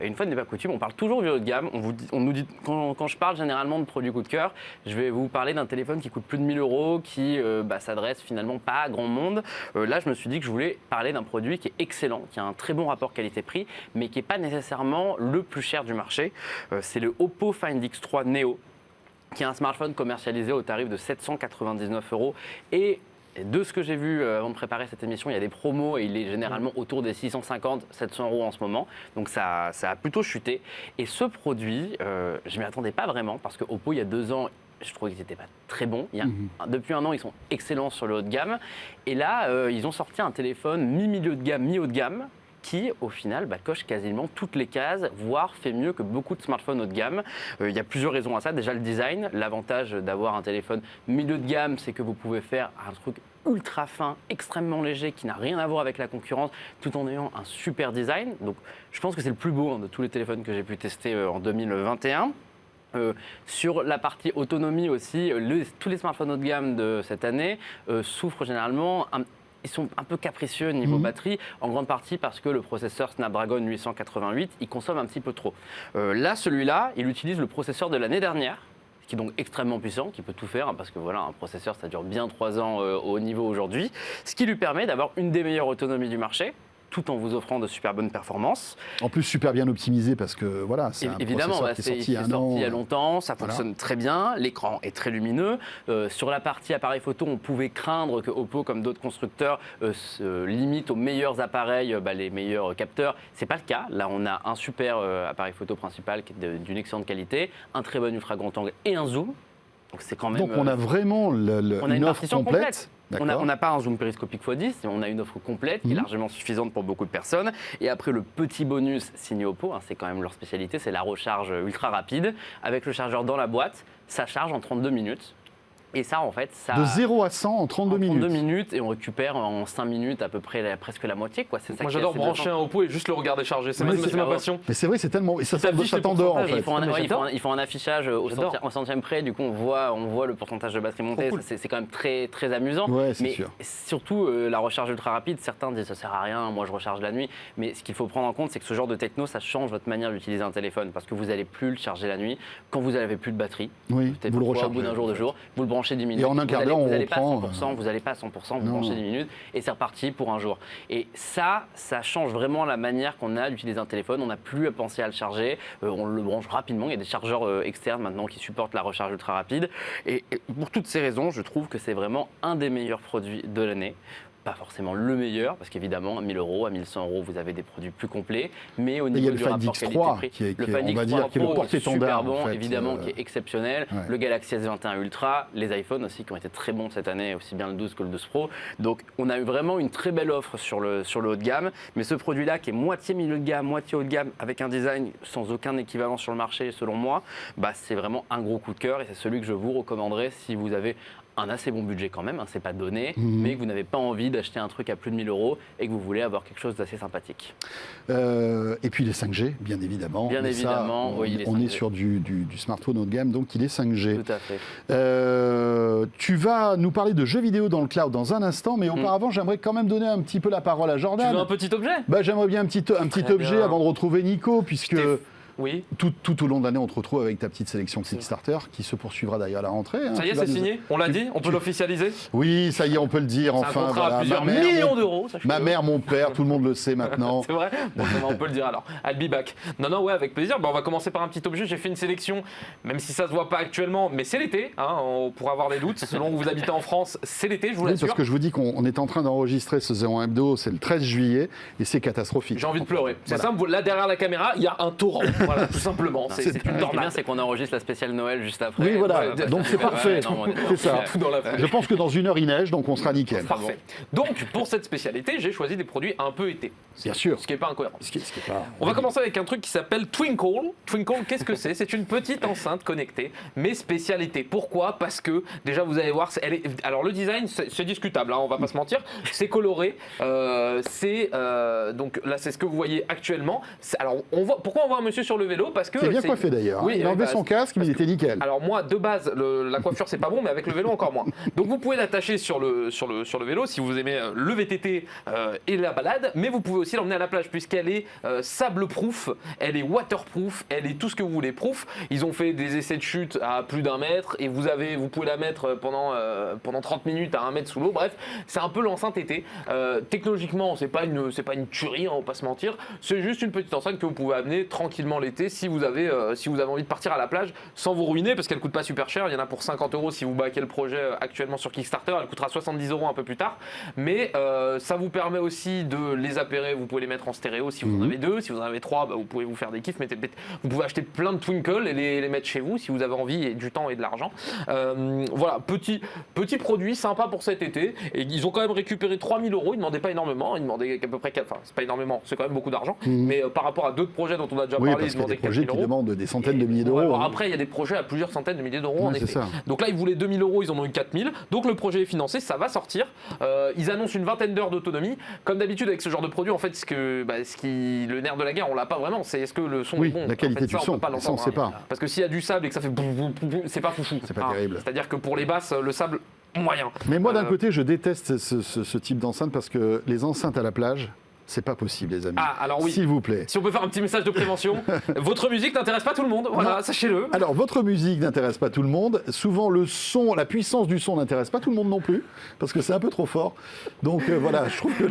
et une fois n'est pas coutume, on parle toujours du haut de gamme. On nous dit, quand je parle généralement de produits coup de cœur, je vais vous parler d'un téléphone qui coûte plus de 1000 €, qui s'adresse finalement pas à grand monde. Là, je me suis dit que je voulais parler d'un produit qui est excellent, qui a un très bon rapport qualité-prix, mais qui n'est pas nécessairement le plus cher du marché. C'est le Oppo Find X3 Neo, qui est un smartphone commercialisé au tarif de 799 € et de ce que j'ai vu avant de préparer cette émission, il y a des promos et il est généralement autour des 650-700 € en ce moment. Donc ça a plutôt chuté. Et ce produit, je ne m'y attendais pas vraiment parce que Oppo, il y a 2 ans, je trouvais qu'ils n'étaient pas très bons. Depuis 1 an, ils sont excellents sur le haut de gamme. Et là, ils ont sorti un téléphone mi-milieu de gamme, mi-haut de gamme, qui, au final, coche quasiment toutes les cases, voire fait mieux que beaucoup de smartphones haut de gamme. Il y a plusieurs raisons à ça. Déjà, le design. L'avantage d'avoir un téléphone milieu de gamme, c'est que vous pouvez faire un truc ultra fin, extrêmement léger, qui n'a rien à voir avec la concurrence, tout en ayant un super design. Donc, je pense que c'est le plus beau de tous les téléphones que j'ai pu tester en 2021. Sur la partie autonomie aussi, tous les smartphones haut de gamme de cette année souffrent généralement ils sont un peu capricieux niveau batterie, en grande partie parce que le processeur Snapdragon 888, il consomme un petit peu trop. Là, celui-là, il utilise le processeur de l'année dernière, qui est donc extrêmement puissant, qui peut tout faire, parce que voilà, un processeur, ça dure bien 3 ans au haut niveau aujourd'hui, ce qui lui permet d'avoir une des meilleures autonomies du marché, tout en vous offrant de super bonnes performances. En plus, super bien optimisé parce que voilà, c'est un Évidemment, processeur qui est sorti il y a un an. il y a longtemps, ça Voilà. fonctionne très bien, l'écran est très lumineux. Sur la partie appareil photo, on pouvait craindre que Oppo, comme d'autres constructeurs, se limite aux meilleurs appareils, les meilleurs capteurs. C'est pas le cas. Là, on a un super appareil photo principal qui est d'une excellente qualité, un très bon ultra grand angle et un zoom. Donc c'est quand même. Donc on a vraiment on a une offre partition complète. On n'a pas un zoom périscopique x10, mais on a une offre complète qui est largement suffisante pour beaucoup de personnes. Et après, le petit bonus signé Oppo, c'est quand même leur spécialité, c'est la recharge ultra rapide. Avec le chargeur dans la boîte, ça charge en 32 minutes. Et ça, en fait, ça... De 0 à 100 en 32 minutes. 32 minutes, et on récupère en 5 minutes à peu près presque la moitié. Quoi. C'est ça Moi qui est j'adore assez brancher bien. un Oppo et juste le regarder charger, c'est Mais ma passion. Mais c'est vrai, c'est tellement... Et ça s'affiche le t'endort en pourcentage, fait. Ils font un affichage au centième près, du coup on voit le pourcentage de batterie monter, cool. c'est quand même très, très amusant. Ouais, c'est mais sûr. surtout la recharge ultra rapide, certains disent ça sert à rien, moi je recharge la nuit, mais ce qu'il faut prendre en compte c'est que ce genre de techno ça change votre manière d'utiliser un téléphone parce que vous n'allez plus le charger la nuit quand vous n'avez plus de batterie. Oui, Peut-être vous le au rechargez. bout d'un jour, 2 jours, vous le branchez 10 minutes. Et en un quart d'heure, on reprend. Vous n'allez pas à 100%, vous Non. branchez 10 minutes et c'est reparti pour un jour. Et ça change vraiment la manière qu'on a d'utiliser un téléphone. On n'a plus à penser à le charger, on le branche rapidement. Il y a des chargeurs externes maintenant qui supportent la recharge ultra rapide. Et pour toutes ces raisons, je trouve que c'est vraiment un des meilleurs produits de l'année. Pas forcément le meilleur, parce qu'évidemment, à 1 000 €, à 1 100 €, vous avez des produits plus complets. Mais au il y a niveau le du Find rapport X3 qualité-prix, qui est, on va dire, qui est le porte-étendard, super bon, en fait, évidemment, qui est exceptionnel. Ouais. Le Galaxy S21 Ultra, les iPhones aussi, qui ont été très bons cette année, aussi bien le 12 que le 12 Pro. Donc, on a eu vraiment une très belle offre sur le haut de gamme. Mais ce produit-là, qui est moitié milieu de gamme, moitié haut de gamme, avec un design sans aucun équivalent sur le marché, selon moi, c'est vraiment un gros coup de cœur. Et c'est celui que je vous recommanderais si vous avez un assez bon budget quand même, c'est pas donné, mais que vous n'avez pas envie d'acheter un truc à plus de 1 000 € et que vous voulez avoir quelque chose d'assez sympathique. Et puis les 5G, bien évidemment. Bien Mais évidemment, ça, oui, il est on 5G. est sur du smartphone haut de gamme, donc il est 5G. Tout à fait. Tu vas nous parler de jeux vidéo dans le cloud dans un instant, mais auparavant, j'aimerais quand même donner un petit peu la parole à Tu Jordan. veux un petit objet? J'aimerais bien un petit objet bien. avant de retrouver Nico, puisque Oui. tout au long de l'année, on te retrouve avec ta petite sélection Kickstarter qui se poursuivra d'ailleurs à la rentrée. Ça y est, Tu vas c'est nous- signé? On l'a dit? On peut l'officialiser? Oui, ça y est, on peut le dire. C'est un Enfin, contrat à voilà. plusieurs Ma mère, millions mon- d'euros. Ma mère, mon père, tout le monde le sait maintenant. C'est vrai? Bon, on peut le dire alors. I'll be back. Non, ouais, avec plaisir. On va commencer par un petit objet. J'ai fait une sélection, même si ça se voit pas actuellement, mais c'est l'été. On pourra avoir des doutes. Selon où vous habitez en France, c'est l'été, je vous Oui, l'assure. parce que je vous dis qu'on est en train d'enregistrer ce 01 Hebdo, c'est le 13 juillet, et c'est catastrophique. J'ai envie de pleurer. C'est Voilà. simple, là derrière la caméra, il y a un torrent. Voilà, tout simplement. C'est une Ce qui est bien, tornade. c'est qu'on enregistre la spéciale Noël juste après. Oui, voilà. Parce Donc que- c'est parfait. non, C'est ça. Tout dans la foulée. Je pense que dans 1 heure, il neige, donc on sera nickel. Parfait. Donc, pour cette spécialité, j'ai choisi des produits un peu été. Bien sûr. Ce qui n'est pas incohérent. Ce qui est pas... On va commencer avec un truc qui s'appelle Twinkle. Twinkle, qu'est-ce que c'est? C'est une petite enceinte connectée, mais spécialité. Pourquoi? Parce que, déjà, vous allez voir, alors le design, c'est discutable, on va pas se mentir. C'est coloré. Donc là, c'est ce que vous voyez actuellement. Alors, pourquoi on voit un monsieur sur le vélo? Parce que C'est bien coiffé d'ailleurs. Oui, il a enlevé son casque, mais il était nickel. alors moi, de base, la coiffure c'est pas bon, mais avec le vélo encore moins. Donc vous pouvez l'attacher sur le vélo si vous aimez le VTT et la balade, mais vous pouvez aussi l'emmener à la plage puisqu'elle est sable-proof, elle est waterproof, elle est tout ce que vous voulez proof. Ils ont fait des essais de chute à plus d'1 mètre et vous pouvez la mettre pendant 30 minutes à 1 mètre sous l'eau. Bref, c'est un peu l'enceinte été. Technologiquement, c'est pas une tuerie, on va pas se mentir. C'est juste une petite enceinte que vous pouvez amener tranquillement l'été si vous avez envie de partir à la plage sans vous ruiner parce qu'elle coûte pas super cher. Il y en a pour 50 € si vous backez le projet actuellement sur Kickstarter. Elle coûtera 70 € un peu plus tard. Mais ça vous permet aussi de les appairer. Vous pouvez les mettre en stéréo si vous en avez 2. Si vous en avez 3, vous pouvez vous faire des kiffs. Vous pouvez acheter plein de Twinkle et les mettre chez vous si vous avez envie et du temps et de l'argent. Voilà, petit produit sympa pour cet été. Et ils ont quand même récupéré 3 000 €. Ils demandaient pas énormément. Ils demandaient à peu près 4. Enfin, c'est pas énormément. C'est quand même beaucoup d'argent. Mais par rapport à d'autres projets dont on a déjà Oui, parlé, parce ils qu'il y a demandaient des 4 projets 000 qui €. demandent des centaines de milliers Ouais, d'euros. alors hein. après, il y a des projets à plusieurs centaines de milliers d'euros en Ouais, c'est effet. ça. Donc là, ils voulaient 2 000 €, ils en ont eu 4 000. Donc le projet est financé, ça va sortir. Ils annoncent une vingtaine d'heures d'autonomie. Comme d'habitude avec ce genre de produit, en fait, le nerf de la guerre, on l'a pas vraiment. C'est est-ce que le son Oui, est bon? la qualité En fait, du ça, on son, peut pas ça, on l'entendre, sait pas. Parce que s'il y a du sable et que ça fait c'est pas foufou. C'est pas terrible. C'est-à-dire que pour les basses, le sable moyen. Mais moi, d'un côté, je déteste ce type d'enceinte parce que les enceintes à la plage, c'est pas possible, les amis. Ah, alors oui. S'il vous plaît. Si on peut faire un petit message de prévention, votre musique n'intéresse pas tout le monde. Voilà, Non. sachez-le. Alors, votre musique n'intéresse pas tout le monde. Souvent, le son, la puissance du son n'intéresse pas tout le monde non plus, parce que c'est un peu trop fort. Donc voilà, je trouve que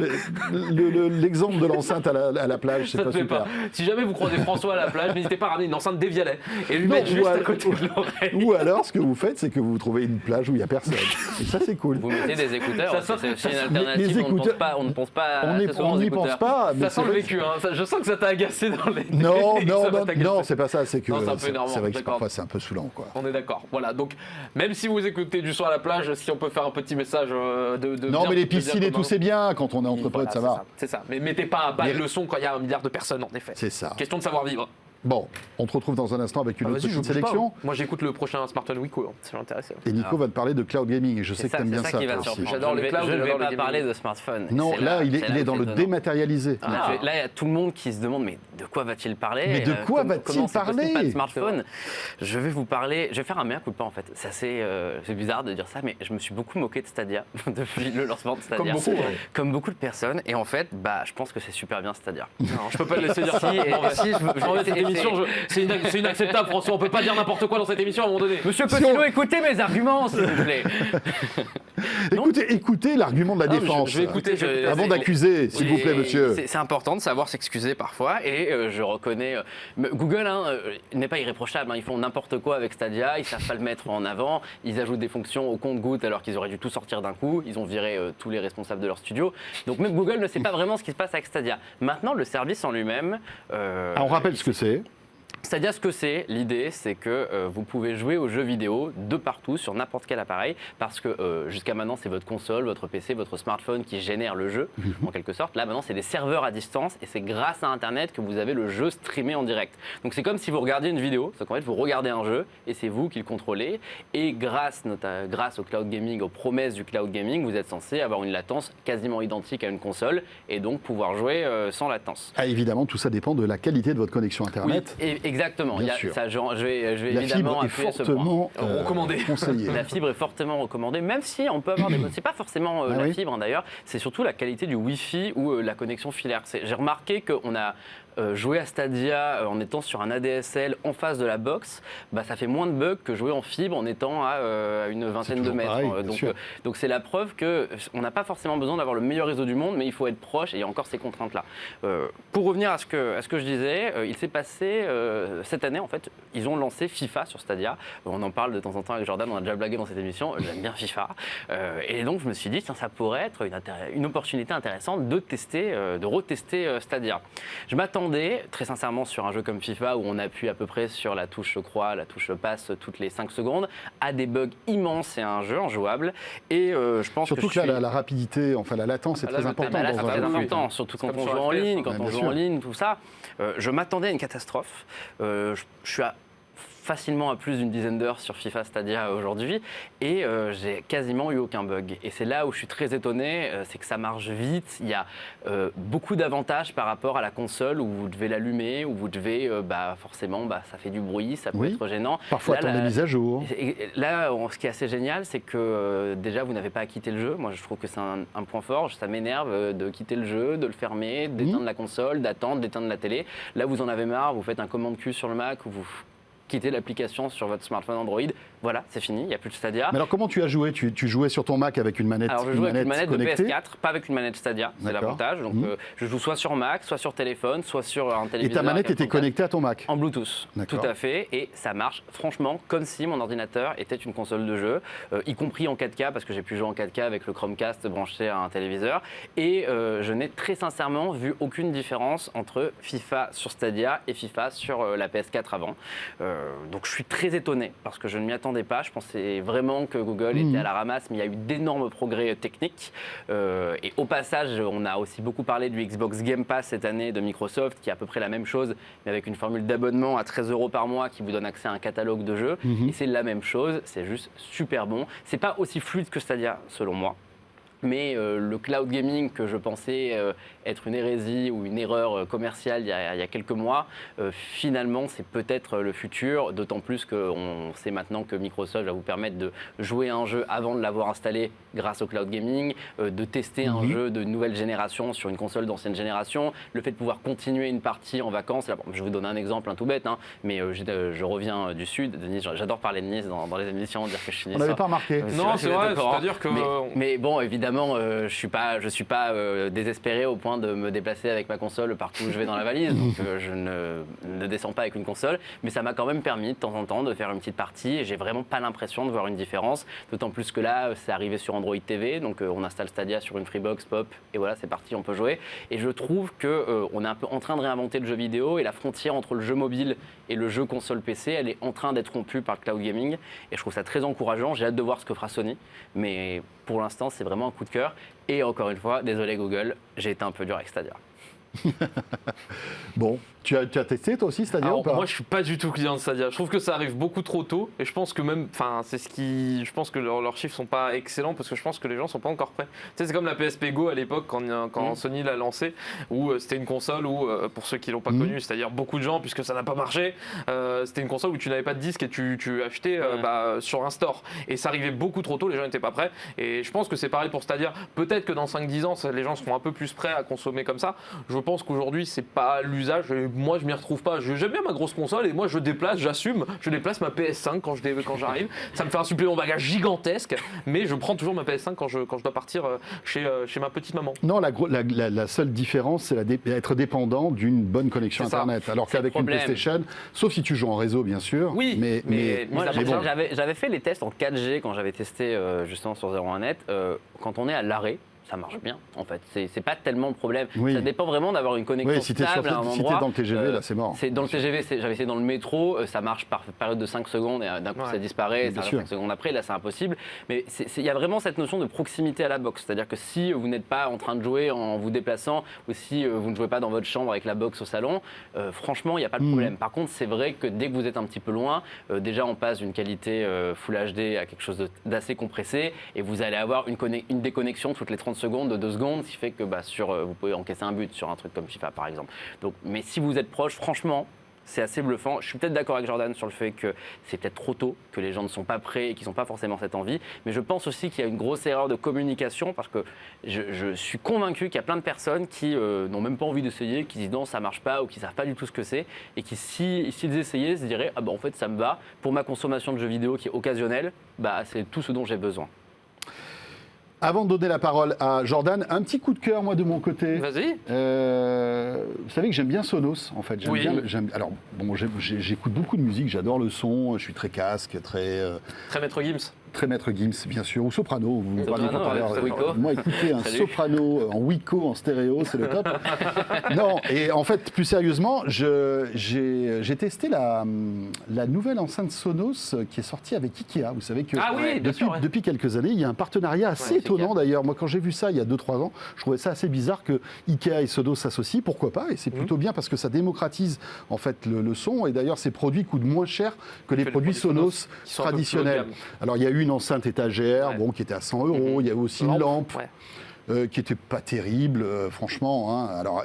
l'exemple de l'enceinte à la plage, c'est Ça pas te fait super. pas. Si jamais vous croisez François à la plage, n'hésitez pas à ramener une enceinte Devialet et lui Non, mettre ou juste à- à côté de l'oreille. Ou alors, ce que vous faites, c'est que vous trouvez une plage où il n'y a personne. Et ça, c'est cool. Vous mettez des écouteurs, Ça, c'est aussi une les alternative. écouteurs- On ne pense pas On assez souvent n'y aux pense pense pas. Mais Ça c'est sent le vrai vécu, hein. Je sens que ça t'a agacé dans les. Non, Ça va t'agacer. non, c'est pas ça. C'est que Non, c'est un peu énervant, c'est vrai que d'accord. parfois c'est un peu saoulant, quoi. On est d'accord. Voilà, donc même si vous écoutez du son à la plage, si on peut faire un petit message de. Non, bien mais les plaisir piscines et commun. tout, c'est bien quand on est entre Voilà, potes, ça c'est va. C'est ça. Mais mettez pas à bas Mais- le son quand il y a 1 milliard de personnes, en effet. C'est ça. Question de savoir vivre. Bon, on te retrouve dans un instant avec une Ah, autre vas-y, je petite bouge pas, sélection. hein. Moi, j'écoute le prochain Smartphone Week, ça m'intéresse. Et Nico va te parler de cloud gaming. Et je sais que C'est t'aimes bien ça ça, qui toi va aussi. surprendre. J'adore Je les vais- clouds, Je ne j'adore vais le pas gaming. parler de smartphone. Non, C'est là, il c'est est où dans c'est le étonnant. dématérialisé. Là, il y a tout le monde qui se demande mais de quoi va-t-il parler Mais de quoi va-t-il comment c'est possible, parler pas de smartphone. Je vais vous parler, je vais faire un mea culpa en fait. C'est bizarre de dire ça, mais je me suis beaucoup moqué de Stadia depuis le lancement de Stadia. Comme beaucoup, hein. Comme beaucoup de personnes. Et en fait, je pense que c'est super bien Stadia. Non, je peux pas le laisser dire ça. Si, et- si, je veux- En fait, cette et- émission, c'est inacceptable, François. On peut pas dire n'importe quoi dans cette émission à un moment donné. Monsieur Si Cotillot, on- écoutez mes arguments, s'il vous plaît. Écoutez l'argument de la Non, mais défense. je vais écouter. Avant d'accuser, s'il vous plaît, Et monsieur. C'est important de savoir s'excuser parfois et je reconnais. Mais Google n'est pas irréprochable, hein, ils font n'importe quoi avec Stadia, ils savent pas le mettre en avant, ils ajoutent des fonctions au compte-gouttes alors qu'ils auraient dû tout sortir d'un coup, ils ont viré tous les responsables de leur studio. Donc même Google ne sait pas vraiment ce qui se passe avec Stadia. Maintenant, le service en lui-même. Ah, on rappelle ce que c'est. C'est-à-dire ce que c'est, l'idée c'est que vous pouvez jouer aux jeux vidéo de partout sur n'importe quel appareil parce que jusqu'à maintenant c'est votre console, votre PC, votre smartphone qui génère le jeu en quelque sorte. Là maintenant c'est des serveurs à distance et c'est grâce à internet que vous avez le jeu streamé en direct. Donc c'est comme si vous regardiez une vidéo, c'est qu'en fait vous regardez un jeu et c'est vous qui le contrôlez et grâce au cloud gaming, aux promesses du cloud gaming, vous êtes censé avoir une latence quasiment identique à une console et donc pouvoir jouer sans latence. Ah, évidemment, tout ça dépend de la qualité de votre connexion Internet. Et exactement. Bien Il y a- sûr. ça, je vais La évidemment fibre est appuyer ce point. fortement Recommandée. conseillée. La fibre est fortement recommandée, même si on peut avoir des. C'est pas forcément Ah la oui. fibre hein, d'ailleurs, c'est surtout la qualité du Wi-Fi ou la connexion filaire. J'ai remarqué qu'on a joué à Stadia en étant sur un ADSL en face de la box, ça fait moins de bugs que jouer en fibre en étant à une vingtaine de toujours mètres. pareil, bien sûr. Donc c'est la preuve qu'on n'a pas forcément besoin d'avoir le meilleur réseau du monde, mais il faut être proche et il y a encore ces contraintes-là. Pour revenir à ce que je disais, il s'est passé cette année, en fait, ils ont lancé FIFA sur Stadia. On en parle de temps en temps avec Jordan, on a déjà blagué dans cette émission, j'aime bien FIFA. Et donc je me suis dit, tiens, ça pourrait être une opportunité intéressante de retester Stadia. Je m'attendais très sincèrement sur un jeu comme FIFA où on appuie à peu près sur la touche croix, la touche passe toutes les 5 secondes, à des bugs immenses et un jeu injouable. Et je pense Surtout que que là, la rapidité, enfin la latence est Là, très le importante thème, là, dans c'est un très jeu. important, surtout quand comme on sur joue en FPS, ligne, quand hein. on Bien joue sûr. en ligne, tout ça. Je m'attendais à une catastrophe. Je suis facilement à plus d'une dizaine d'heures sur FIFA Stadia aujourd'hui et j'ai quasiment eu aucun bug. Et c'est là où je suis très étonné, c'est que ça marche vite. Il y a beaucoup d'avantages par rapport à la console où vous devez l'allumer, où vous devez forcément ça fait du bruit, ça peut Oui. être gênant. Parfois Là, attendre des mises à jour. et là, ce qui est assez génial, c'est que déjà, vous n'avez pas à quitter le jeu. Moi, je trouve que c'est un point fort. Ça m'énerve de quitter le jeu, de le fermer, d'éteindre la console, d'attendre, d'éteindre la télé. Là, vous en avez marre, vous faites un commande Q sur le Mac ou vous quittez l'application sur votre smartphone Android. Voilà, c'est fini, il n'y a plus de Stadia. Mais alors comment tu as joué tu jouais sur ton Mac avec une manette Alors je joue avec une manette de connectée. PS4, pas avec une manette Stadia, c'est D'accord. l'avantage. Donc je joue soit sur Mac, soit sur téléphone, soit sur un Et téléviseur. ta manette était 4K. connectée à ton Mac. En Bluetooth, D'accord. tout à fait, et ça marche franchement comme si mon ordinateur était une console de jeu, y compris en 4K, parce que j'ai pu jouer en 4K avec le Chromecast branché à un téléviseur, et je n'ai très sincèrement vu aucune différence entre FIFA sur Stadia et FIFA sur la PS4 avant. Donc je suis très étonné, parce que je ne m'y attendais pas, je pensais vraiment que Google était à la ramasse, mais il y a eu d'énormes progrès techniques, et au passage, on a aussi beaucoup parlé du Xbox Game Pass cette année de Microsoft, qui est à peu près la même chose, mais avec une formule d'abonnement à 13 € par mois qui vous donne accès à un catalogue de jeux. Et c'est la même chose, c'est juste super bon. C'est pas aussi fluide que Stadia, selon moi. Mais le cloud gaming que je pensais être une hérésie ou une erreur commerciale il y a quelques mois, finalement c'est peut-être le futur, d'autant plus qu'on sait maintenant que Microsoft va vous permettre de jouer à un jeu avant de l'avoir installé grâce au cloud gaming, de tester un jeu de nouvelle génération sur une console d'ancienne génération, le fait de pouvoir continuer une partie en vacances. Là, bon, je vais vous donner un exemple tout bête, hein, mais je reviens du Sud, de Nice, j'adore parler de Nice dans les émissions, dire que je suis On niçois. n'avait pas remarqué. Non, c'est vrai, d'accord. c'est-à-dire que. Mais bon, évidemment, évidemment, je suis pas désespéré au point de me déplacer avec ma console partout où je vais dans la valise. Donc je ne descends pas avec une console, mais ça m'a quand même permis de temps en temps de faire une petite partie. Et j'ai vraiment pas l'impression de voir une différence. D'autant plus que là, c'est arrivé sur Android TV, donc on installe Stadia sur une Freebox, pop, et voilà, c'est parti, on peut jouer. Et je trouve que on est un peu en train de réinventer le jeu vidéo et la frontière entre le jeu mobile et le jeu console PC, elle est en train d'être rompue par le cloud gaming. Et je trouve ça très encourageant. J'ai hâte de voir ce que fera Sony, mais pour l'instant, c'est vraiment un coup de cœur. Et encore une fois, désolé Google, j'ai été un peu dur avec Stadia. Bon, tu as testé toi aussi Stadia Alors, ou pas? moi, je suis pas du tout client de Stadia. Je trouve que ça arrive beaucoup trop tôt, et je pense que même, enfin, je pense que leurs chiffres sont pas excellents parce que je pense que les gens sont pas encore prêts. Tu sais, c'est comme la PSP Go à l'époque quand Sony l'a lancé, où c'était une console où, pour ceux qui l'ont pas connue, c'est-à-dire beaucoup de gens, puisque ça n'a pas marché, c'était une console où tu n'avais pas de disque et tu achetais sur un store. Et ça arrivait beaucoup trop tôt, les gens n'étaient pas prêts. Et je pense que c'est pareil pour Stadia. Peut-être que dans 5-10 ans, les gens seront un peu plus prêts à consommer comme ça. Je pense qu'aujourd'hui, c'est pas l'usage. Moi, je m'y retrouve pas. J'aime bien ma grosse console et moi, je déplace, j'assume. Je déplace ma PS5 quand j'arrive. Ça me fait un supplément bagage gigantesque, mais je prends toujours ma PS5 quand je dois partir chez ma petite maman. Non, la seule différence, c'est d'être dépendant d'une bonne connexion C'est ça. Internet. Alors qu'avec une problème. PlayStation, sauf si tu joues en réseau, bien sûr. Oui, mais Moi, mais bon. j'avais fait les tests en 4G quand j'avais testé justement sur 01net. Quand on est à l'arrêt, ça marche bien en fait. C'est pas tellement le problème. Oui. Ça dépend vraiment d'avoir une connexion Oui, si t'es stable à un si t'es endroit. dans le TGV, là, c'est mort. Dans le TGV, j'avais essayé dans le métro, ça marche par période de 5 secondes et d'un coup Ouais. ça disparaît, Bien ça sûr. revient 5 secondes après, là c'est impossible. Mais il y a vraiment cette notion de proximité à la box. C'est-à-dire que si vous n'êtes pas en train de jouer en vous déplaçant ou si vous ne jouez pas dans votre chambre avec la box au salon, franchement il n'y a pas de problème. Par contre, c'est vrai que dès que vous êtes un petit peu loin, déjà on passe d'une qualité Full HD à quelque chose d'assez compressé et vous allez avoir une déconnexion toutes les 30 secondes de 2 secondes, ce qui fait que vous pouvez encaisser un but sur un truc comme FIFA par exemple. Donc, mais si vous êtes proche, franchement, c'est assez bluffant. Je suis peut-être d'accord avec Jordan sur le fait que c'est peut-être trop tôt, que les gens ne sont pas prêts et qu'ils n'ont pas forcément cette envie. Mais je pense aussi qu'il y a une grosse erreur de communication parce que je suis convaincu qu'il y a plein de personnes qui n'ont même pas envie d'essayer, qui disent non, ça marche pas ou qui ne savent pas du tout ce que c'est et qui, s'ils essayaient, se diraient ah bah en fait ça me va. Pour ma consommation de jeux vidéo qui est occasionnelle, c'est tout ce dont j'ai besoin. Avant de donner la parole à Jordan, un petit coup de cœur, moi, de mon côté. Vas-y. Vous savez que j'aime bien Sonos, en fait. Oui. Alors, bon, j'écoute beaucoup de musique, j'adore le son, je suis très casque, très Maître Gims. Maître Gims, bien sûr, ou soprano. Vous me parliez tout à l'heure. Wico. Moi, écoutez, un Salut. soprano en Wico, en stéréo, c'est le top. Non, et en fait, plus sérieusement, j'ai testé la nouvelle enceinte Sonos qui est sortie avec Ikea. Vous savez que Ah oui, bien sûr, ouais. depuis quelques années, il y a un partenariat assez Ouais, étonnant Ikea. d'ailleurs. Moi, quand j'ai vu ça il y a 2-3 ans, je trouvais ça assez bizarre que Ikea et Sonos s'associent. Pourquoi pas? Et c'est plutôt bien parce que ça démocratise en fait le son. Et d'ailleurs, ces produits coûtent moins cher que les produits Sonos qui sont un peu plus haut de traditionnels. gamme. Alors, il y a eu une enceinte étagère, Ouais. bon, qui était à 100 €. Il y a eu aussi une lampe. Ouais. Qui était pas terrible, franchement. Hein. Alors,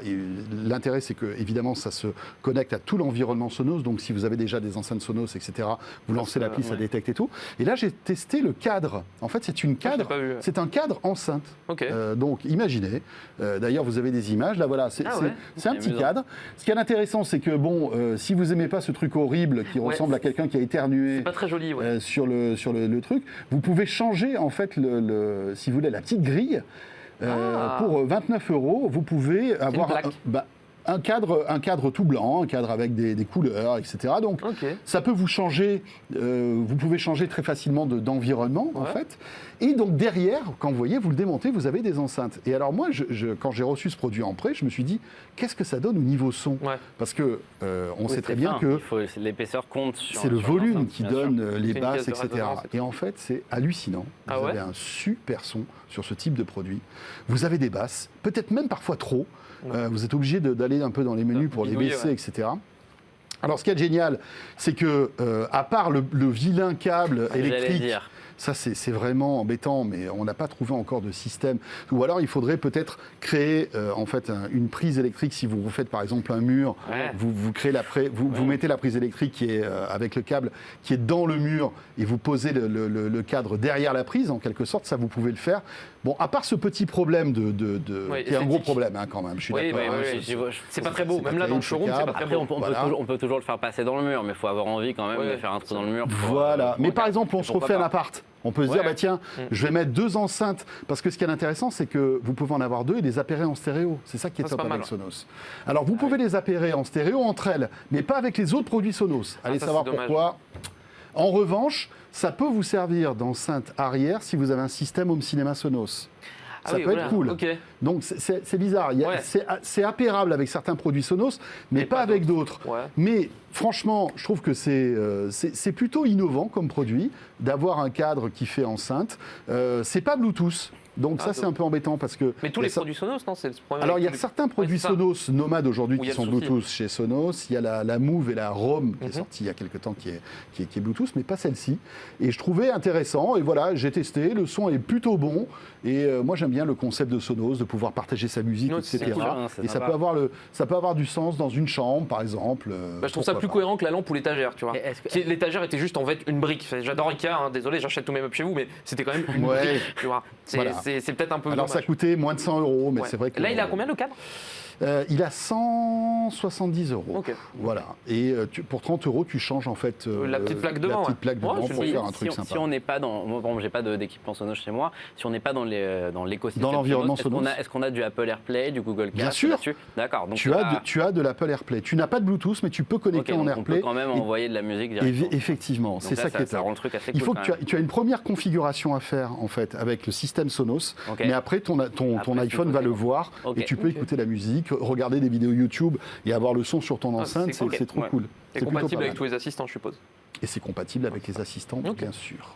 l'intérêt, c'est que évidemment, ça se connecte à tout l'environnement Sonos. Donc, si vous avez déjà des enceintes Sonos, etc., vous lancez l'appli, ça détecte et tout. Et là, j'ai testé le cadre. En fait, c'est une cadre. pas vu. C'est un cadre enceinte. Ok. Donc, imaginez. D'ailleurs, vous avez des images. Là, voilà, c'est Ah ouais, c'est un c'est petit amusant. cadre. Ce qui est intéressant, c'est que bon, si vous aimez pas ce truc horrible qui ressemble à quelqu'un qui a éternué. Pas très joli, ouais. Sur le truc. Vous pouvez changer en fait si vous voulez la petite grille. Pour 29 €, vous pouvez avoir plaque. un cadre tout blanc, un cadre avec des couleurs, etc. Donc Ok. ça peut vous changer, vous pouvez changer très facilement d'environnement en Ouais. fait. Et donc derrière, quand vous voyez, vous le démontez, vous avez des enceintes. Et alors moi, quand j'ai reçu ce produit en prêt, je me suis dit, qu'est-ce que ça donne au niveau son? Ouais. Parce que on sait très bien fin. que L'épaisseur compte sur. c'est le sur volume l'enceinte, qui bien sûr. donne les C'est une basses, caisse de etc. résonance et tout. Et en fait, c'est hallucinant. Ah Vous ouais avez un super son sur ce type de produit. Vous avez des basses, peut-être même parfois trop. Vous êtes obligé d'aller un peu dans les menus pour les bidouiller, baisser, ouais. etc. Alors, ce qui est génial, c'est que, à part le vilain câble J'allais électrique, dire. ça c'est vraiment embêtant, mais on n'a pas trouvé encore de système. Ou alors, il faudrait peut-être créer en fait une prise électrique. Si vous faites par exemple un mur, Ouais. vous mettez la prise électrique qui est avec le câble qui est dans le mur et vous posez le cadre derrière la prise en quelque sorte. Ça, vous pouvez le faire. Bon, à part ce petit problème Ouais, qui est un gros esthétique. problème hein, quand même. Je suis Oui, d'accord. oui, hein, oui, c'est- oui. C'est pas très beau. c'est Même pas là, dans le terrible, showroom, ce c'est pas câble. très Après, beau. Voilà. on peut toujours le faire passer dans le mur, mais il faut avoir envie quand même Ouais. de faire un trou dans le mur. Voilà. Mais par exemple, on se pourquoi refait un pas. appart. On peut se dire, Ouais. bah tiens, je vais mettre 2 enceintes, parce que ce qui est intéressant, c'est que vous pouvez en avoir 2 et les appairer en stéréo. C'est ça qui est Ça, c'est top pas avec mal, Sonos. Alors, vous pouvez les appairer en stéréo entre elles, mais pas avec les autres produits Sonos. Allez ça, savoir c'est dommage. pourquoi. En revanche, ça peut vous servir d'enceinte arrière si vous avez un système home cinéma Sonos. Ah Ça oui, peut voilà. être cool. Ok. Donc c'est bizarre. Ouais. C'est appairable avec certains produits Sonos, mais Et pas pas avec d'autres. Ouais. Mais franchement, je trouve que c'est plutôt innovant comme produit d'avoir un cadre qui fait enceinte. C'est pas Bluetooth. Donc Ah, ça, c'est un peu embêtant parce que... Mais tous il y les a ça- produits Sonos, non, c'est le problème. Alors, il y a avec tous certains produits c'est ça. Sonos nomades aujourd'hui Où il y qui a sont le souci. Bluetooth chez Sonos. Il y a la Move et la Roam qui est Mhm. sortie il y a quelques temps qui est Bluetooth, mais pas celle-ci. Et je trouvais intéressant. Et voilà, j'ai testé. Le son est plutôt bon. Et moi, j'aime bien le concept de Sonos, de pouvoir partager sa musique, Non, etc. c'est cool, hein, c'est et ça sympa. peut avoir du sens dans une chambre, par exemple. Bah, je trouve ça plus cohérent que la lampe ou l'étagère, tu vois. Et est-ce que- L'étagère était juste en fait une brique. Enfin, j'adore Ikea, hein, désolé, j'achète tous mes meubles chez vous, mais c'était quand même une Ouais. brique, tu vois. C'est Voilà. c'est peut-être un peu Alors, ça dommage. coûtait moins de 100 €, mais Ouais. c'est vrai que... Là, il a combien le cadre Il a 170 €. Ok. Voilà. Et pour 30 € tu changes en fait La petite plaque devant, la petite ouais. plaque devant Ouais, c'est pour une faire un Si truc on- sympa. Si on n'est pas dans, moi par exemple, j'ai pas d'équipement Sonos chez moi. Si on n'est pas dans l'écosystème, Dans l'environnement Sonos, Sonos. est-ce qu'on a du Apple AirPlay, du Google Cast Bien sûr. là-dessus D'accord. Donc Tu as de l'Apple AirPlay. Tu n'as pas de Bluetooth, mais tu peux ok, connecter en donc on peut AirPlay. quand même Et- envoyer de la musique et directement. effectivement, c'est Donc là, ça qui est ça top. rend le truc assez Il cool faut quand que même. tu as une première configuration à faire en fait avec le système Sonos, Ok. mais après ton Après, tu iPhone peux va le faire. voir Ok. et tu peux écouter la musique, regarder des vidéos YouTube et avoir le son sur ton enceinte. c'est cool. C'est trop Ouais. cool. C'est plutôt compatible pas avec mal. tous les assistants, je suppose. Et c'est compatible avec les assistants, Ok. bien sûr.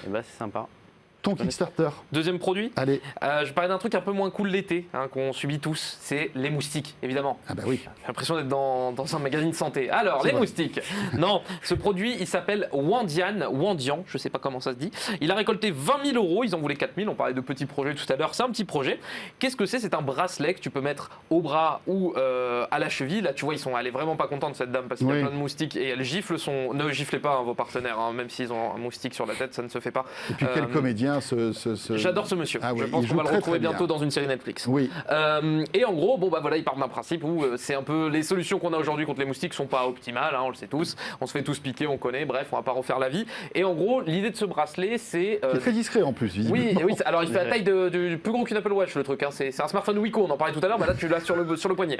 Et bah, c'est sympa. Ton Kickstarter, Deuxième produit, allez. je parlais d'un truc un peu moins cool l'été, hein, qu'on subit tous, c'est les moustiques, évidemment. Ah bah oui. J'ai l'impression d'être dans un magazine de santé. Alors, C'est les vrai. moustiques. Non, ce produit, il s'appelle Wandian, je sais pas comment ça se dit. Il a récolté 20 000 €, ils en voulaient 4 000, on parlait de petits projets tout à l'heure, c'est un petit projet. Qu'est-ce que c'est? C'est un bracelet que tu peux mettre au bras ou à la cheville. Là, tu vois, elle est vraiment pas contente, cette dame, parce qu'il y Oui. a plein de moustiques et elle gifle son... Ne giflez pas vos partenaires, hein, même s'ils ont un moustique sur la tête, ça ne se fait pas. Et puis quel comédien J'adore ce monsieur. Ah oui, je pense il qu'on va joue le très, retrouver très bien. bientôt dans une série Netflix. Oui. Et en gros, bon bah voilà, il part d'un principe où c'est un peu les solutions qu'on a aujourd'hui contre les moustiques sont pas optimales, hein, on le sait tous. On se fait tous piquer, on connaît. Bref, on va pas refaire la vie. Et en gros, l'idée de ce bracelet, c'est Qui est très discret en plus, visiblement. oui, oui. Alors il fait la taille de plus gros qu'une Apple Watch, le truc. Hein. C'est un smartphone Wiko. On en parlait tout à l'heure, mais là tu l'as sur le poignet.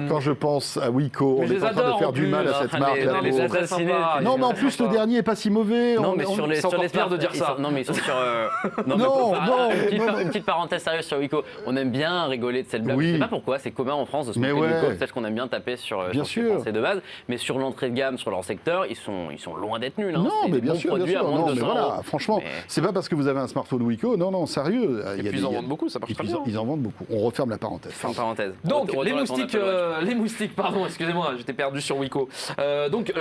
Quand je pense à Wiko, Mais on je est les en train de adore, faire en du plus. mal à cette marque. les- la les pauvre. assassins assassiner. sympas, Non, mais en ils sont plus, le sympas. dernier est pas si mauvais. Non, mais sur les c'est encore pire de dire ils ça. sont- non, mais ils sont sur. Non, mais pour faire non, une petite parenthèse sérieuse sur Wiko. On aime bien rigoler de cette blague. Oui. Je sais pas pourquoi, c'est commun en France de se Mais moquer de ouais. Wiko. Peut-être qu'on aime bien taper sur Bien sur les sûr. Français de base, mais sur l'entrée de gamme, sur leur secteur, ils sont loin d'être nuls. Hein. Non, C'est mais des bien bons sûr, bien produits à sûr. moins de Non, mais 200 voilà, €. franchement, Mais- c'est pas parce que vous avez un smartphone Wiko. Non, non, sérieux. Et puis ils en vendent beaucoup, ça marche Et très puis bien. ils en vendent beaucoup. On referme la parenthèse. Fin de parenthèse. Donc Retour les à ton moustiques, Apple Watch. pardon, excusez-moi, j'étais perdu sur Wiko.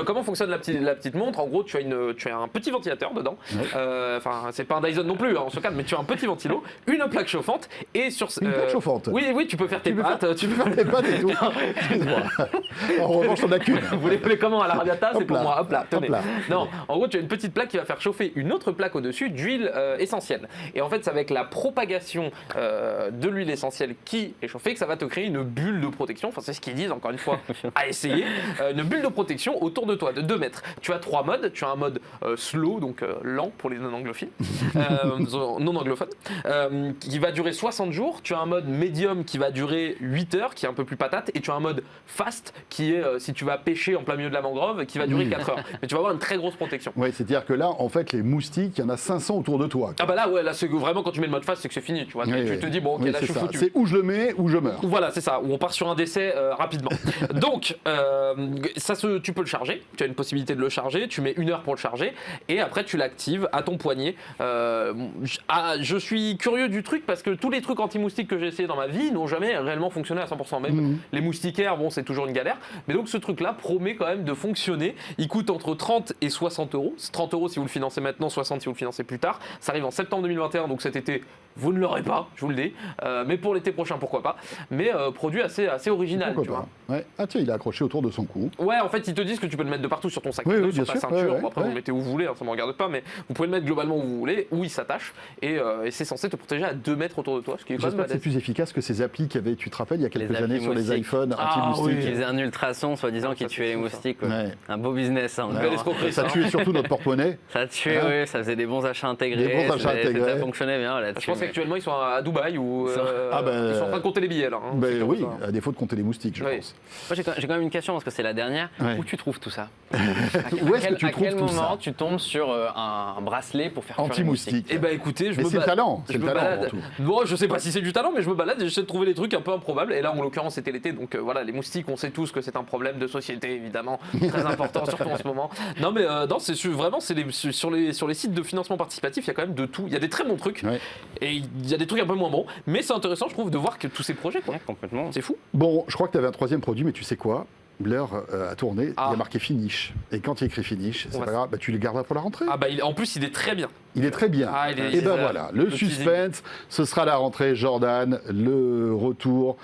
Comment fonctionne la petite montre? En gros, tu as un petit ventilateur dedans. Ouais. Enfin, c'est pas un Dyson non plus, hein, on se calme, mais tu as un petit ventilo, une plaque chauffante et sur Une plaque chauffante. Oui, oui, tu peux faire tes Tu peux pâtes. Tu peux faire tes pattes et tout. Excuse-moi. En revanche, on a qu'une. Vous les voulez comment à la Rabiata? C'est Hop pour là. moi. Hop là, tenez. Hop là. Non, en gros, tu as une petite plaque qui va faire chauffer une autre plaque au-dessus d'huile essentielle. Et en fait, c'est avec la propagation de l'huile essentielle qui est chauffée que ça va te créer une bulle de protection. Enfin, c'est ce qu'ils disent, encore une fois, à essayer. Une bulle de protection autour de toi de 2 mètres. Tu as 3 modes. Tu as un mode slow, donc lent pour les non-anglophiles, non-anglophones, qui va durer 60 jours. Tu as un mode médium qui va durer 8 heures, qui est un peu plus patate. Et tu as un mode fast qui est, si tu vas pêcher en plein milieu de la mangrove, qui va durer 4 heures. Mais tu vas avoir une très grosse protection. Oui, c'est-à-dire que là, en fait, les moustiques, il y en a 500 autour de toi. Ah bah là, ouais, là, c'est que vraiment quand tu mets le mode fast, c'est que c'est fini. Tu vois, Oui, tu oui. te dis, bon, ok, Oui, là, je c'est suis ça. foutu. C'est où je le mets, où je meurs. Voilà, c'est ça, où on part sur un décès rapidement. Donc, tu peux le charger, tu as une possibilité de le charger, tu mets 1 heure pour le charger, et après tu l'actives à ton poignet. Je suis curieux du truc parce que tous les trucs anti-moustiques que j'ai essayé dans ma vie n'ont jamais réellement fonctionné à 100%. Même les moustiquaires, bon, c'est toujours une galère. Mais donc ce truc-là promet quand même de fonctionner. Il coûte entre 30 et 60 euros. C'est 30 euros si vous le financez maintenant, 60 si vous le financez plus tard. Ça arrive en septembre 2021, donc cet été, vous ne l'aurez pas, je vous le dis. Mais pour l'été prochain, pourquoi pas. Mais produit assez original, Pourquoi tu vois. pas. Ouais. Ah tiens, il est accroché autour de son cou. Ouais, en fait, ils te disent que tu peux le mettre de partout sur ton sac, Oui, à dos, oui, sur bien ta sûr. ceinture. Ouais, Bon, après, ouais. vous le mettez où vous voulez, hein, ça ne me regarde pas, mais vous pouvez le mettre globalement où vous voulez, où il s'attache. Et c'est censé te protéger à 2 mètres autour de toi, ce qui est quand même J'espère que c'est balèze. plus efficace que ces applis qu'il y avait, tu te rappelles, il y a quelques Les années applis sur les moustiques. iPhones Ah, anti-moustiques. Qui faisait un ultrason, soi-disant, Ah, qui ça, tuait les c'est fou, ça. moustiques. Ouais. Ouais. Un beau business, ça. Une belle escroquerie, Ça ça. tuait surtout notre porte-monnaie. Ça tuait, Hein oui, ça faisait des bons achats intégrés. Des bons achats intégrés. Ça fonctionnait bien Je là-dessus. pense qu'actuellement, ils sont à Dubaï ou Ah ben, ils sont en train de compter les billets, là. hein. Ben C'est oui, comme ça. à défaut de compter les moustiques, je Oui. pense. Moi, j'ai quand même une question parce que c'est la dernière. Ouais. Où tu trouves tout ça Où est-ce que tu À trouves quel tout moment ça tu tombes sur un bracelet pour faire fuir les moustiques? Anti-moustique. Eh ben écoutez, je Mais me c'est le balade- talent, c'est je le me talent balade. avant tout. Bon, je sais pas si c'est du talent, mais je me balade et j'essaie de trouver des trucs un peu improbables. Et là, en l'occurrence, c'était l'été, donc voilà, les moustiques, on sait tous que c'est un problème de société, évidemment, très important, surtout en ce moment. Non, mais non, vraiment, sur les sites de financement participatif, il y a quand même de tout. Il y a des très bons trucs Ouais. et il y a des trucs un peu moins bons. Mais c'est intéressant, je trouve, de voir que tous ces projets, quoi. Ouais, complètement. C'est fou. Bon, je crois que tu avais un troisième produit, mais tu sais quoi? L'heure a tourné, il Ah. y a marqué finish. Et quand il y a écrit finish, c'est On va pas grave, bah, tu le garderas pour la rentrée. Ah bah, en plus, il est très bien. Il est très bien. Ah, il est- et ben c'est voilà, ça. le Le teasing. suspense, ce sera la rentrée Jordan, le retour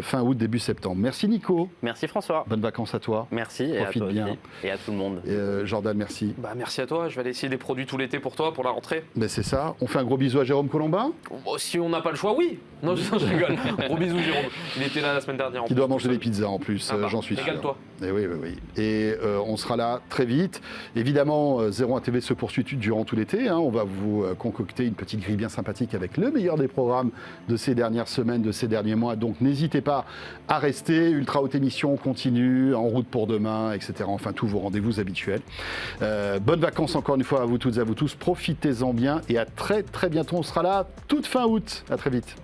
fin août, début septembre. Merci Nico, Merci François. bonnes vacances à toi. Merci et à Profite toi bien. aussi. Et à tout le monde. Et, Jordan, merci. Bah, merci à toi. Je vais aller essayer des produits tout l'été pour toi, pour la rentrée. Ben, c'est ça. On fait un gros bisou à Jérôme Colombin, Bon, si on n'a pas le choix, oui. Non, je rigole. Gros bisous, Jérôme. Il était là la semaine dernière. en qui plus. doit manger des pizzas en plus, Ah bah, j'en suis sûr. régale-toi. Et oui, oui, oui. Et on sera là très vite. Évidemment, 01 TV se poursuit durant tout l'été. Hein. On va vous concocter une petite grille bien sympathique avec le meilleur des programmes de ces dernières semaines, de ces derniers mois. Donc n'hésitez pas à rester. Ultra haute émission continue, en route pour demain, etc. Enfin, tous vos rendez-vous habituels. Bonnes vacances encore une fois à vous toutes et à vous tous. Profitez-en bien et à très très bientôt. On sera là toute fin août. À très vite.